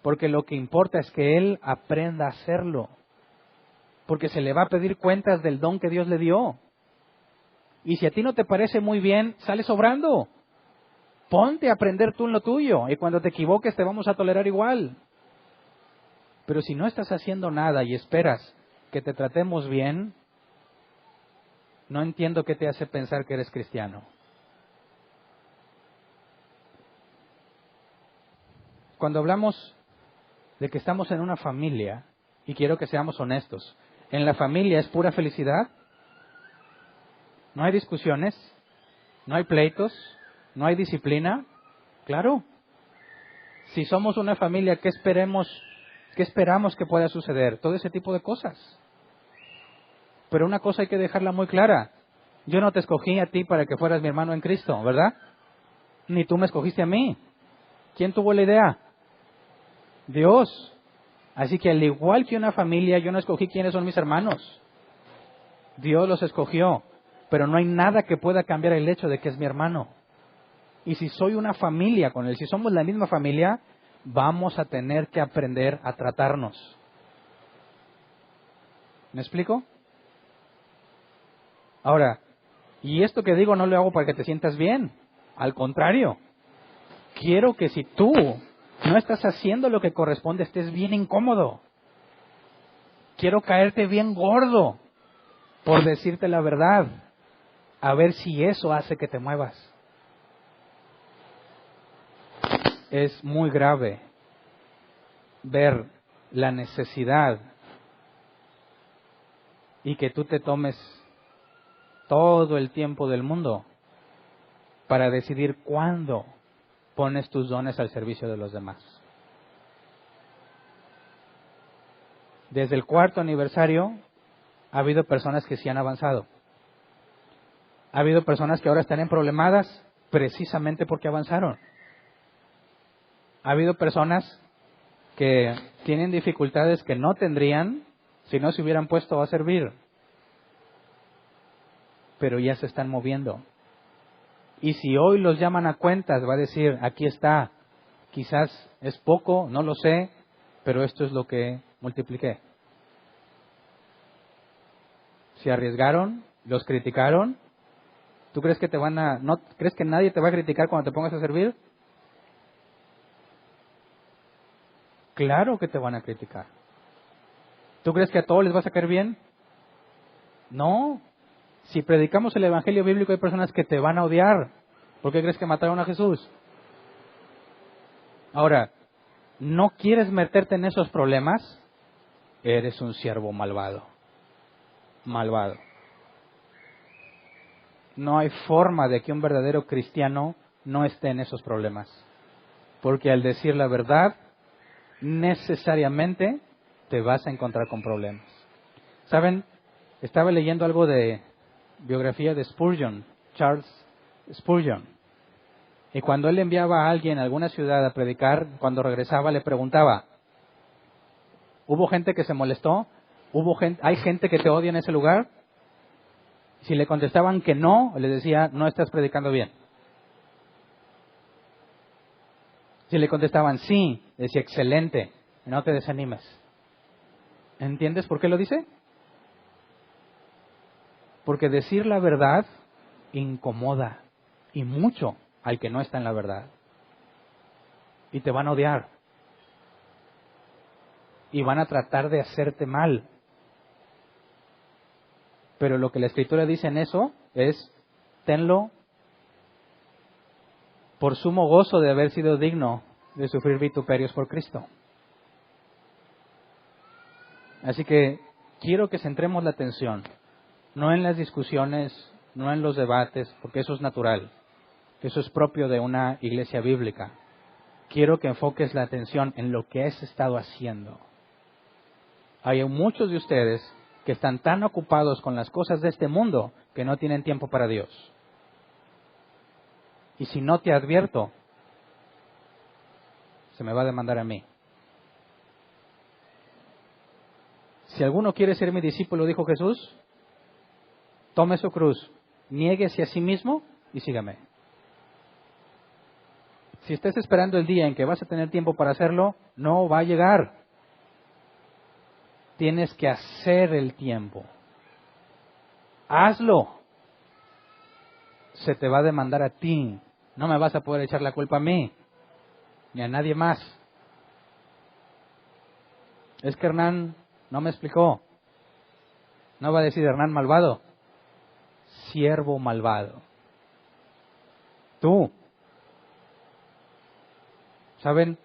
Porque lo que importa es que él aprenda a hacerlo. Porque se le va a pedir cuentas del don que Dios le dio. Y si a ti no te parece muy bien, sale sobrando. Ponte a aprender tú en lo tuyo. Y cuando te equivoques te vamos a tolerar igual. Pero si no estás haciendo nada y esperas que te tratemos bien, no entiendo qué te hace pensar que eres cristiano. Cuando hablamos de que estamos en una familia, y quiero que seamos honestos, ¿en la familia es pura felicidad? ¿No hay discusiones? ¿No hay pleitos? ¿No hay disciplina? Claro. Si somos una familia, ¿qué esperamos que pueda suceder? Todo ese tipo de cosas. Pero una cosa hay que dejarla muy clara. Yo no te escogí a ti para que fueras mi hermano en Cristo, ¿verdad? Ni tú me escogiste a mí. ¿Quién tuvo la idea? Dios. Así que al igual que una familia, yo no escogí quiénes son mis hermanos. Dios los escogió. Pero no hay nada que pueda cambiar el hecho de que es mi hermano. Y si soy una familia con él, si somos la misma familia, vamos a tener que aprender a tratarnos. ¿Me explico? Ahora, y esto que digo no lo hago para que te sientas bien. Al contrario, quiero que si tú no estás haciendo lo que corresponde, estés bien incómodo. Quiero caerte bien gordo por decirte la verdad. A ver si eso hace que te muevas. Es muy grave ver la necesidad y que tú te tomes todo el tiempo del mundo para decidir cuándo pones tus dones al servicio de los demás. Desde el 4º aniversario ha habido personas que sí han avanzado. Ha habido personas que ahora están emproblemadas precisamente porque avanzaron. Ha habido personas que tienen dificultades que no tendrían si no se hubieran puesto a servir. Pero ya se están moviendo. Y si hoy los llaman a cuentas, va a decir, aquí está, quizás es poco, no lo sé, pero esto es lo que multipliqué. Se arriesgaron, los criticaron. ¿Tú crees que no crees que nadie te va a criticar cuando te pongas a servir? Claro que te van a criticar. ¿Tú crees que a todos les va a caer bien? No. Si predicamos el evangelio bíblico hay personas que te van a odiar. ¿Por qué crees que mataron a Jesús? Ahora, ¿no quieres meterte en esos problemas? Eres un siervo malvado. Malvado. No hay forma de que un verdadero cristiano no esté en esos problemas. Porque al decir la verdad, necesariamente te vas a encontrar con problemas. ¿Saben? Estaba leyendo algo de biografía de Spurgeon, Charles Spurgeon. Y cuando él enviaba a alguien a alguna ciudad a predicar, cuando regresaba le preguntaba, ¿hubo gente que se molestó? ¿Hay gente que te odia en ese lugar? Si le contestaban que no, le decía, no estás predicando bien. Si le contestaban sí, decía, excelente, no te desanimes. ¿Entiendes por qué lo dice? Porque decir la verdad incomoda, y mucho, al que no está en la verdad. Y te van a odiar. Y van a tratar de hacerte mal. Pero lo que la Escritura dice en eso es, tenlo por sumo gozo de haber sido digno de sufrir vituperios por Cristo. Así que quiero que centremos la atención, no en las discusiones, no en los debates, porque eso es natural, eso es propio de una iglesia bíblica. Quiero que enfoques la atención en lo que has estado haciendo. Hay muchos de ustedes que están tan ocupados con las cosas de este mundo que no tienen tiempo para Dios. Y si no te advierto, se me va a demandar a mí. Si alguno quiere ser mi discípulo, dijo Jesús, tome su cruz, niéguese a sí mismo y sígame. Si estás esperando el día en que vas a tener tiempo para hacerlo, no va a llegar. Tienes que hacer el tiempo. Hazlo. Se te va a demandar a ti. No me vas a poder echar la culpa a mí, ni a nadie más. Es que Hernán no me explicó. No va a decir Hernán malvado. Siervo malvado. Tú. ¿Saben?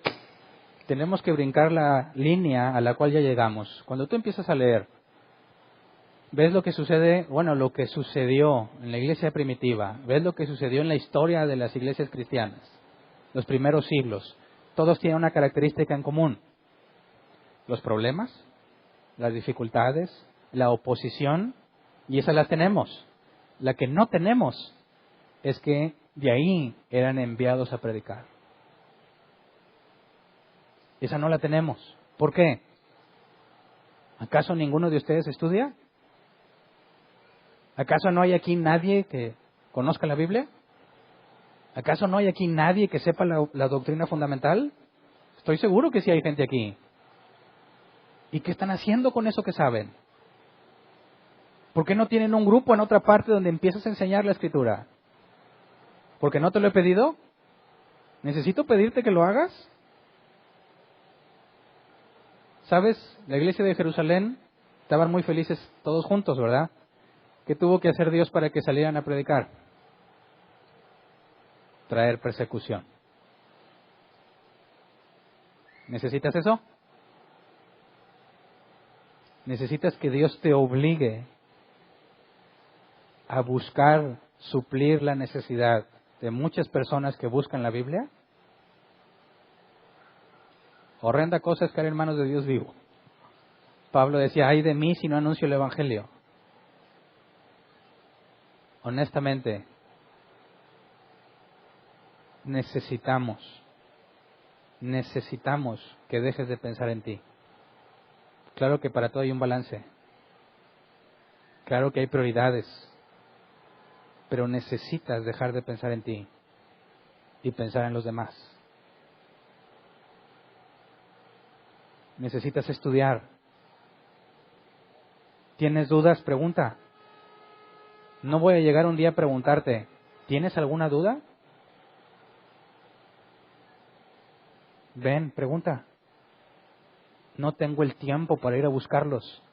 Tenemos que brincar la línea a la cual ya llegamos. Cuando tú empiezas a leer, ves lo que sucede, lo que sucedió en la iglesia primitiva, ves lo que sucedió en la historia de las iglesias cristianas, los primeros siglos. Todos tienen una característica en común. Los problemas, las dificultades, la oposición, y esas las tenemos. La que no tenemos es que de ahí eran enviados a predicar. Esa no la tenemos. ¿Por qué? ¿Acaso ninguno de ustedes estudia? ¿Acaso no hay aquí nadie que conozca la Biblia? ¿Acaso no hay aquí nadie que sepa la doctrina fundamental? Estoy seguro que sí hay gente aquí. ¿Y qué están haciendo con eso que saben? ¿Por qué no tienen un grupo en otra parte donde empiezas a enseñar la Escritura? ¿Porque no te lo he pedido? ¿Necesito pedirte que lo hagas? ¿Sabes? La iglesia de Jerusalén estaban muy felices todos juntos, ¿verdad? ¿Qué tuvo que hacer Dios para que salieran a predicar? Traer persecución. ¿Necesitas eso? ¿Necesitas que Dios te obligue a buscar suplir la necesidad de muchas personas que buscan la Biblia? Horrenda cosa es caer en manos de Dios vivo. Pablo decía, ay de mí si no anuncio el Evangelio. Honestamente, necesitamos que dejes de pensar en ti. Claro que para todo hay un balance. Claro que hay prioridades. Pero necesitas dejar de pensar en ti y pensar en los demás. Necesitas estudiar. ¿Tienes dudas? Pregunta. No voy a llegar un día a preguntarte, ¿tienes alguna duda? Ven, pregunta. No tengo el tiempo para ir a buscarlos,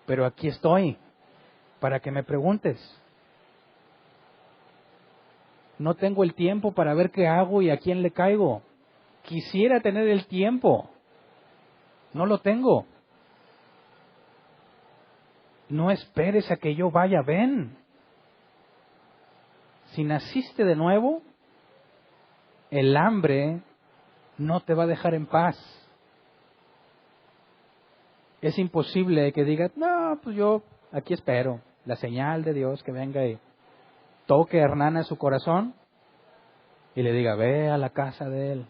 pero aquí estoy para que me preguntes. No tengo el tiempo para ver qué hago y a quién le caigo. Quisiera tener el tiempo. No lo tengo. No esperes a que yo vaya, ven. Si naciste de nuevo, el hambre no te va a dejar en paz. Es imposible que digas, no, pues yo aquí espero la señal de Dios que venga y toque a Hernán en su corazón y le diga, ve a la casa de él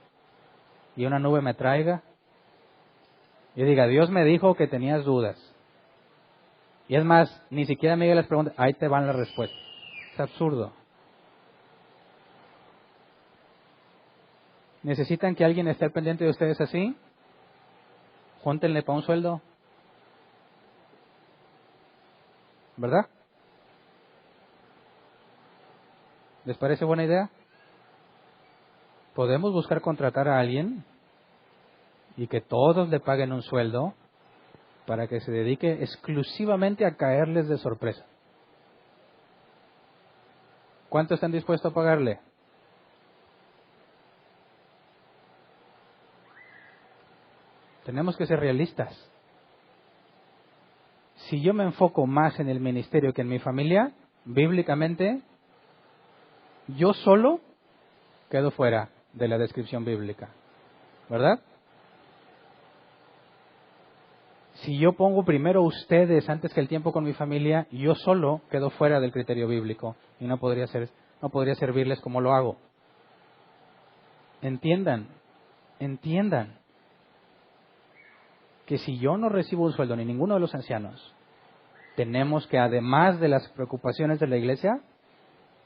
y una nube me traiga y diga, Dios me dijo que tenías dudas. Y es más, ni siquiera me diga las preguntas, ahí te van las respuestas. Es absurdo. ¿Necesitan que alguien esté al pendiente de ustedes así? Júntenle para un sueldo. ¿Verdad? ¿Les parece buena idea? Podemos buscar contratar a alguien y que todos le paguen un sueldo para que se dedique exclusivamente a caerles de sorpresa. ¿Cuánto están dispuestos a pagarle? Tenemos que ser realistas. Si yo me enfoco más en el ministerio que en mi familia, bíblicamente, yo solo quedo fuera de la descripción bíblica. ¿Verdad? Si yo pongo primero ustedes antes que el tiempo con mi familia, yo solo quedo fuera del criterio bíblico y no podría servirles como lo hago. Entiendan que si yo no recibo un sueldo ni ninguno de los ancianos, tenemos que, además de las preocupaciones de la iglesia,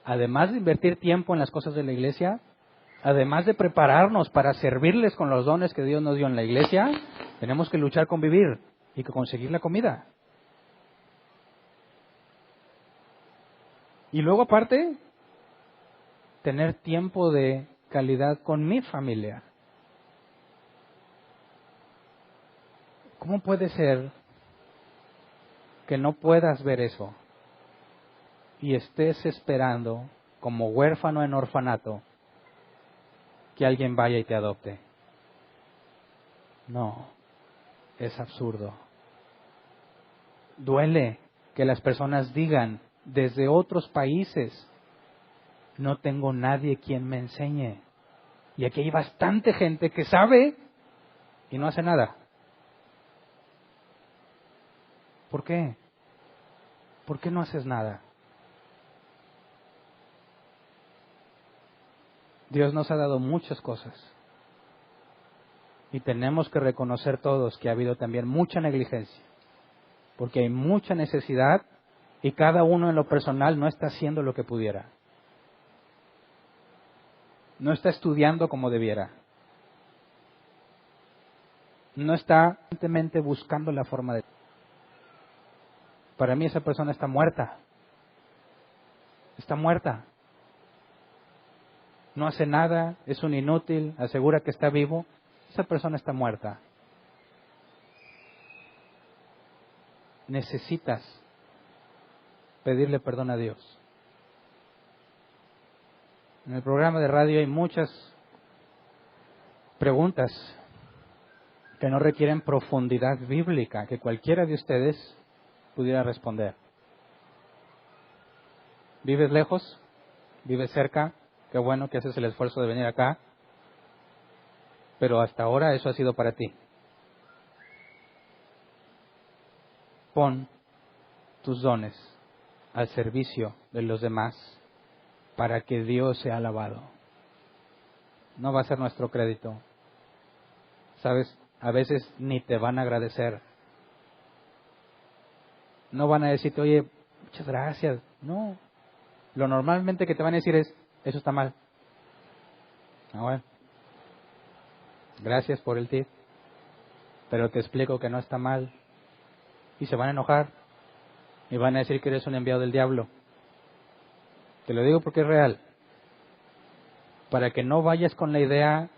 además de invertir tiempo en las cosas de la iglesia, además de prepararnos para servirles con los dones que Dios nos dio en la iglesia, tenemos que luchar con vivir y que conseguir la comida. Y luego aparte, tener tiempo de calidad con mi familia. ¿Cómo puede ser que no puedas ver eso y estés esperando, como huérfano en orfanato, que alguien vaya y te adopte? No, es absurdo. Duele que las personas digan desde otros países, no tengo nadie quien me enseñe. Y aquí hay bastante gente que sabe y no hace nada. ¿Por qué? ¿Por qué no haces nada? Dios nos ha dado muchas cosas. Y tenemos que reconocer todos que ha habido también mucha negligencia. Porque hay mucha necesidad y cada uno en lo personal no está haciendo lo que pudiera. No está estudiando como debiera. No está constantemente buscando la forma de... Para mí esa persona está muerta. Está muerta. No hace nada, es un inútil, asegura que está vivo. Esa persona está muerta. Necesitas pedirle perdón a Dios. En el programa de radio hay muchas preguntas que no requieren profundidad bíblica, que cualquiera de ustedes pudiera responder. ¿Vives lejos? ¿Vives cerca? Qué bueno que haces el esfuerzo de venir acá. Pero hasta ahora eso ha sido para ti. Pon tus dones al servicio de los demás para que Dios sea alabado. No va a ser nuestro crédito. ¿Sabes? A veces ni te van a agradecer. No van a decirte, oye, muchas gracias. No. Lo normalmente que te van a decir es, eso está mal. Ah, bueno. Gracias por el tip. Pero te explico que no está mal. Y se van a enojar. Y van a decir que eres un enviado del diablo. Te lo digo porque es real. Para que no vayas con la idea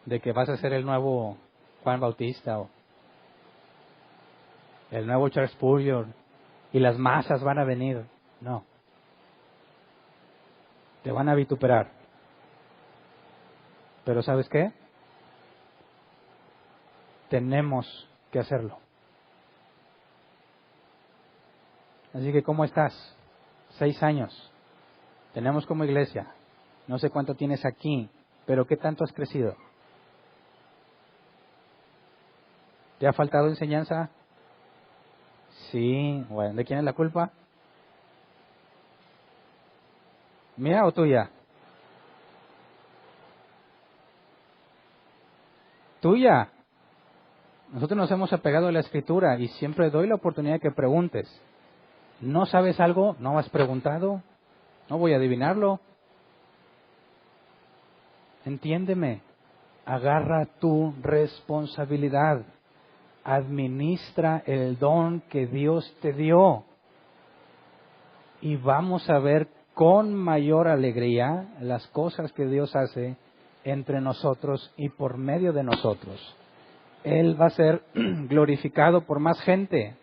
de que vas a ser el nuevo Juan Bautista o el nuevo Charles Spurgeon y las masas van a venir. No. Te van a vituperar. Pero ¿sabes qué? Tenemos que hacerlo. Así que, ¿cómo estás? 6 años. Tenemos como iglesia. No sé cuánto tienes aquí, pero ¿qué tanto has crecido? ¿Te ha faltado enseñanza? Sí. Bueno, ¿de quién es la culpa? ¿Mía o tuya? Tuya. Nosotros nos hemos apegado a la Escritura y siempre doy la oportunidad de que preguntes. ¿No sabes algo? ¿No has preguntado? No voy a adivinarlo. Entiéndeme. Agarra tu responsabilidad. Administra el don que Dios te dio. Y vamos a ver con mayor alegría las cosas que Dios hace entre nosotros y por medio de nosotros. Él va a ser glorificado por más gente.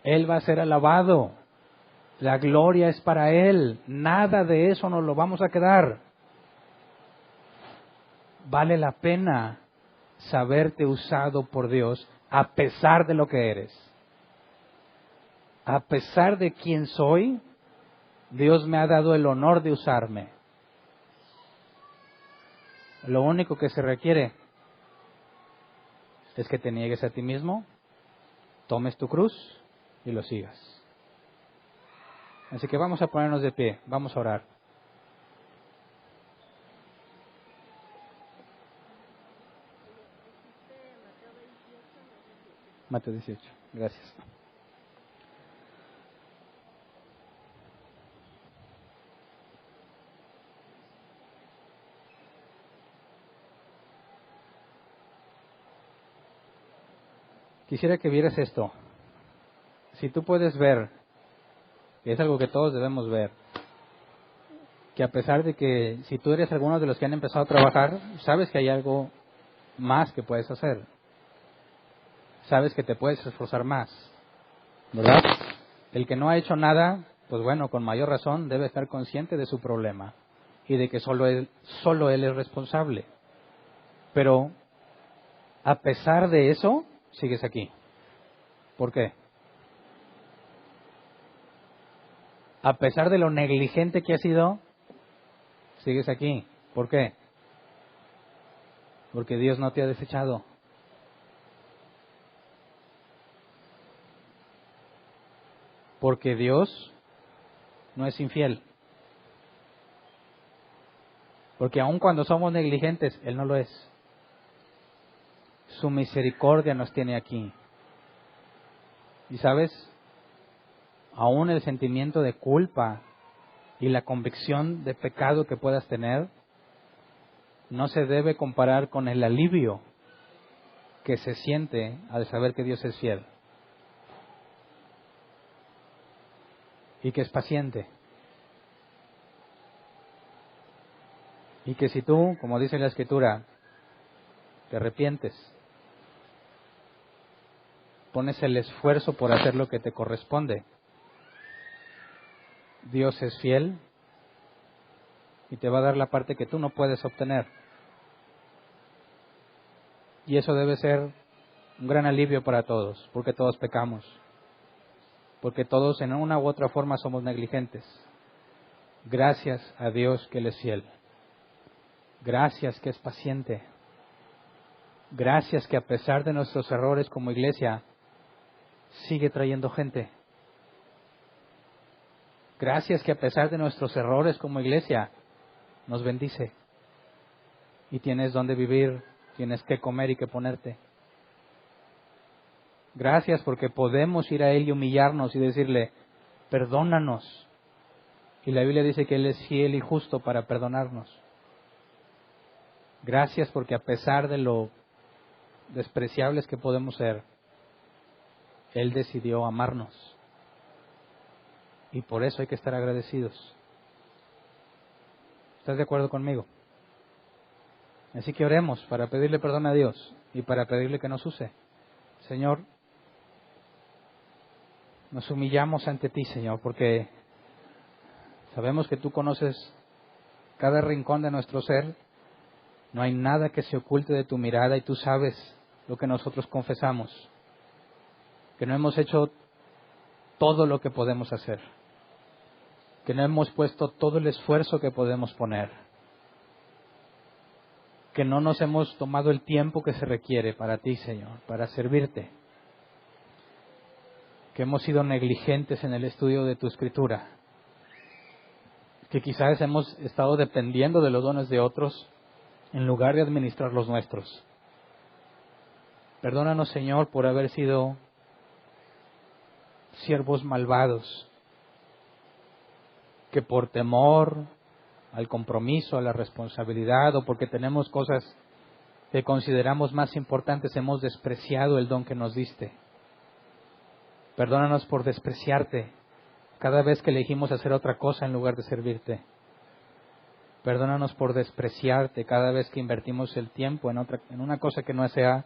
Él va a ser alabado. La gloria es para Él. Nada de eso nos lo vamos a quedar. Vale la pena saberte usado por Dios a pesar de lo que eres. A pesar de quién soy, Dios me ha dado el honor de usarme. Lo único que se requiere es que te niegues a ti mismo, tomes tu cruz y lo sigas. Así que vamos a ponernos de pie, vamos a orar. Mateo 18, gracias. Quisiera que vieras esto. Si tú puedes ver, que es algo que todos debemos ver, que a pesar de que si tú eres alguno de los que han empezado a trabajar, sabes que hay algo más que puedes hacer. Sabes que te puedes esforzar más, ¿verdad? El que no ha hecho nada, pues bueno, con mayor razón debe estar consciente de su problema y de que solo él es responsable. Pero a pesar de eso, sigues aquí. ¿Por qué? A pesar de lo negligente que has sido, sigues aquí. ¿Por qué? Porque Dios no te ha desechado. Porque Dios no es infiel. Porque aun cuando somos negligentes, Él no lo es. Su misericordia nos tiene aquí. Y sabes, aún el sentimiento de culpa y la convicción de pecado que puedas tener no se debe comparar con el alivio que se siente al saber que Dios es fiel y que es paciente. Y que si tú, como dice la Escritura, te arrepientes, pones el esfuerzo por hacer lo que te corresponde, Dios es fiel y te va a dar la parte que tú no puedes obtener. Y eso debe ser un gran alivio para todos, porque todos pecamos, porque todos en una u otra forma somos negligentes. Gracias a Dios que Él es fiel. Gracias que es paciente. Gracias que a pesar de nuestros errores como iglesia, sigue trayendo gente. Gracias que a pesar de nuestros errores como iglesia, nos bendice. Y tienes donde vivir, tienes que comer y que ponerte. Gracias porque podemos ir a Él y humillarnos y decirle, perdónanos. Y la Biblia dice que Él es fiel y justo para perdonarnos. Gracias porque a pesar de lo despreciables que podemos ser, Él decidió amarnos. Y por eso hay que estar agradecidos. ¿Estás de acuerdo conmigo? Así que oremos para pedirle perdón a Dios y para pedirle que nos use. Señor, nos humillamos ante ti, Señor, porque sabemos que tú conoces cada rincón de nuestro ser. No hay nada que se oculte de tu mirada y tú sabes lo que nosotros confesamos. Que no hemos hecho todo lo que podemos hacer. Que no hemos puesto todo el esfuerzo que podemos poner. Que no nos hemos tomado el tiempo que se requiere para ti, Señor, para servirte. Que hemos sido negligentes en el estudio de tu Escritura. Que quizás hemos estado dependiendo de los dones de otros en lugar de administrar los nuestros. Perdónanos, Señor, por haber sido siervos malvados, que por temor al compromiso, a la responsabilidad o porque tenemos cosas que consideramos más importantes, hemos despreciado el don que nos diste. Perdónanos por despreciarte cada vez que elegimos hacer otra cosa en lugar de servirte. Perdónanos por despreciarte cada vez que invertimos el tiempo en una cosa que no sea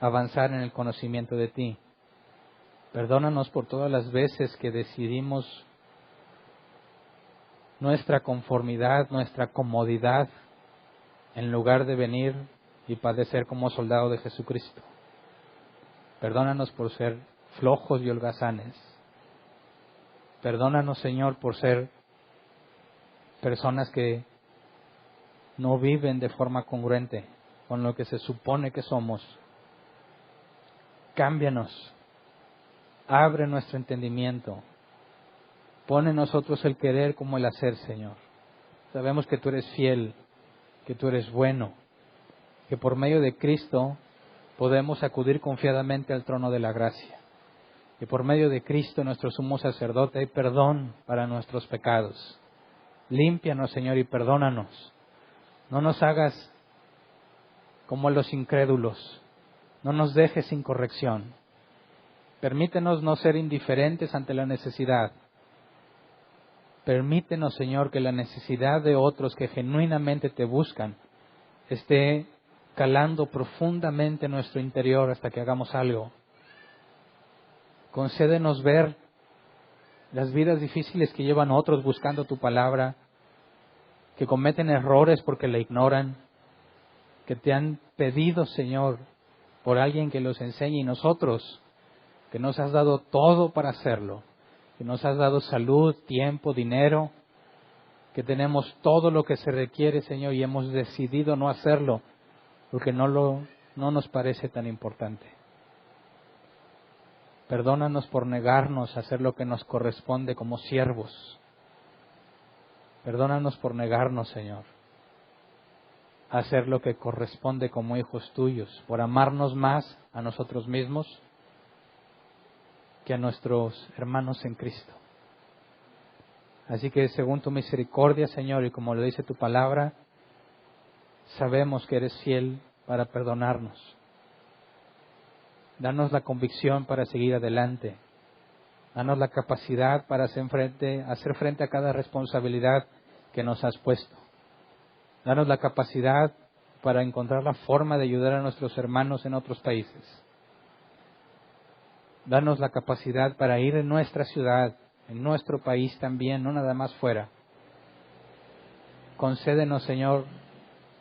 avanzar en el conocimiento de ti. Perdónanos por todas las veces que decidimos nuestra conformidad, nuestra comodidad, en lugar de venir y padecer como soldado de Jesucristo. Perdónanos por ser flojos y holgazanes. Perdónanos, Señor, por ser personas que no viven de forma congruente con lo que se supone que somos. Cámbianos, abre nuestro entendimiento, pone en nosotros el querer como el hacer, Señor. Sabemos que tú eres fiel, que tú eres bueno, que por medio de Cristo podemos acudir confiadamente al trono de la gracia, que por medio de Cristo, nuestro sumo sacerdote, hay perdón para nuestros pecados. Límpianos, Señor, y perdónanos. No nos hagas como los incrédulos. No nos dejes sin corrección. Permítenos no ser indiferentes ante la necesidad. Permítenos, Señor, que la necesidad de otros que genuinamente te buscan esté calando profundamente en nuestro interior hasta que hagamos algo. Concédenos ver las vidas difíciles que llevan otros buscando tu palabra, que cometen errores porque la ignoran, que te han pedido, Señor, por alguien que los enseñe, y nosotros, que nos has dado todo para hacerlo, que nos has dado salud, tiempo, dinero, que tenemos todo lo que se requiere, Señor, y hemos decidido no hacerlo porque no nos parece tan importante. Perdónanos por negarnos a hacer lo que nos corresponde como siervos. Perdónanos por negarnos, Señor. a hacer lo que corresponde como hijos tuyos, por amarnos más a nosotros mismos que a nuestros hermanos en Cristo. Así que según tu misericordia, Señor, y como lo dice tu palabra, sabemos que eres fiel para perdonarnos. Danos la convicción para seguir adelante. Danos la capacidad para hacer frente a cada responsabilidad que nos has puesto. Danos la capacidad para encontrar la forma de ayudar a nuestros hermanos en otros países. Danos la capacidad para ir en nuestra ciudad, en nuestro país también, no nada más fuera. Concédenos, Señor,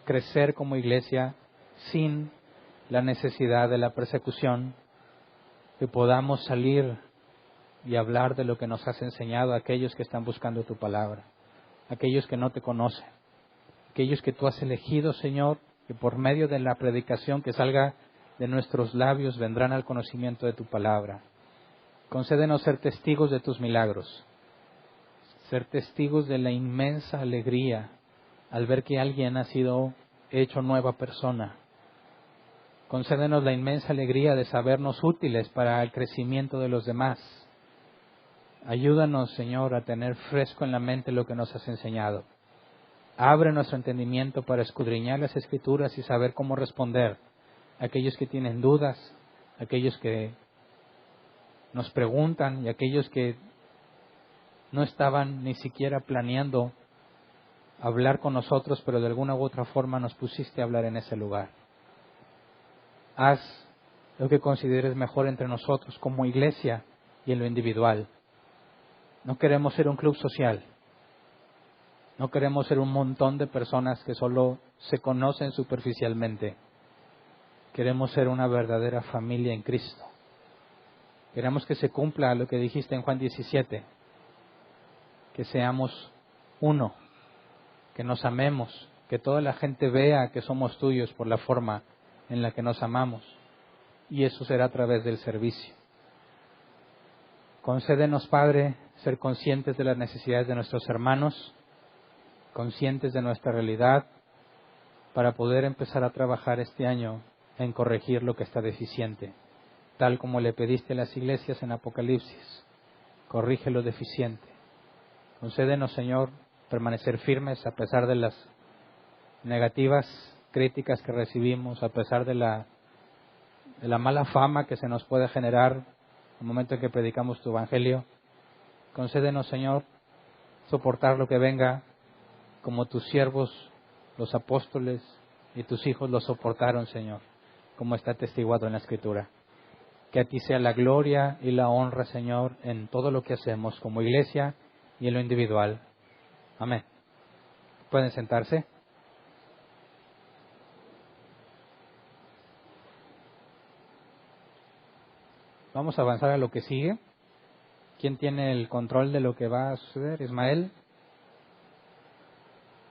crecer como iglesia sin la necesidad de la persecución, que podamos salir y hablar de lo que nos has enseñado a aquellos que están buscando tu palabra, aquellos que no te conocen, aquellos que tú has elegido, Señor, que por medio de la predicación que salga de nuestros labios vendrán al conocimiento de tu palabra. Concédenos ser testigos de tus milagros, ser testigos de la inmensa alegría al ver que alguien ha sido hecho nueva persona. Concédenos la inmensa alegría de sabernos útiles para el crecimiento de los demás. Ayúdanos, Señor, a tener fresco en la mente lo que nos has enseñado. Abre nuestro entendimiento para escudriñar las Escrituras y saber cómo responder a aquellos que tienen dudas, a aquellos que nos preguntan y a aquellos que no estaban ni siquiera planeando hablar con nosotros, pero de alguna u otra forma nos pusiste a hablar en ese lugar. Haz lo que consideres mejor entre nosotros como iglesia y en lo individual. No queremos ser un club social. No queremos ser un montón de personas que solo se conocen superficialmente. Queremos ser una verdadera familia en Cristo. Queremos que se cumpla lo que dijiste en Juan 17. Que seamos uno, que nos amemos, que toda la gente vea que somos tuyos por la forma en la que nos amamos. Y eso será a través del servicio. Concédenos, Padre, ser conscientes de las necesidades de nuestros hermanos, conscientes de nuestra realidad, para poder empezar a trabajar este año en corregir lo que está deficiente, tal como le pediste a las iglesias en Apocalipsis. Corrige lo deficiente. Concédenos, Señor, permanecer firmes a pesar de las negativas críticas que recibimos, a pesar de la mala fama que se nos puede generar en el momento en que predicamos tu Evangelio. Concédenos, Señor, soportar lo que venga como tus siervos, los apóstoles y tus hijos lo soportaron, Señor, como está atestiguado en la Escritura. Que a ti sea la gloria y la honra, Señor, en todo lo que hacemos como iglesia y en lo individual. Amén. ¿Pueden sentarse? Vamos a avanzar a lo que sigue. ¿Quién tiene el control de lo que va a suceder? Ismael.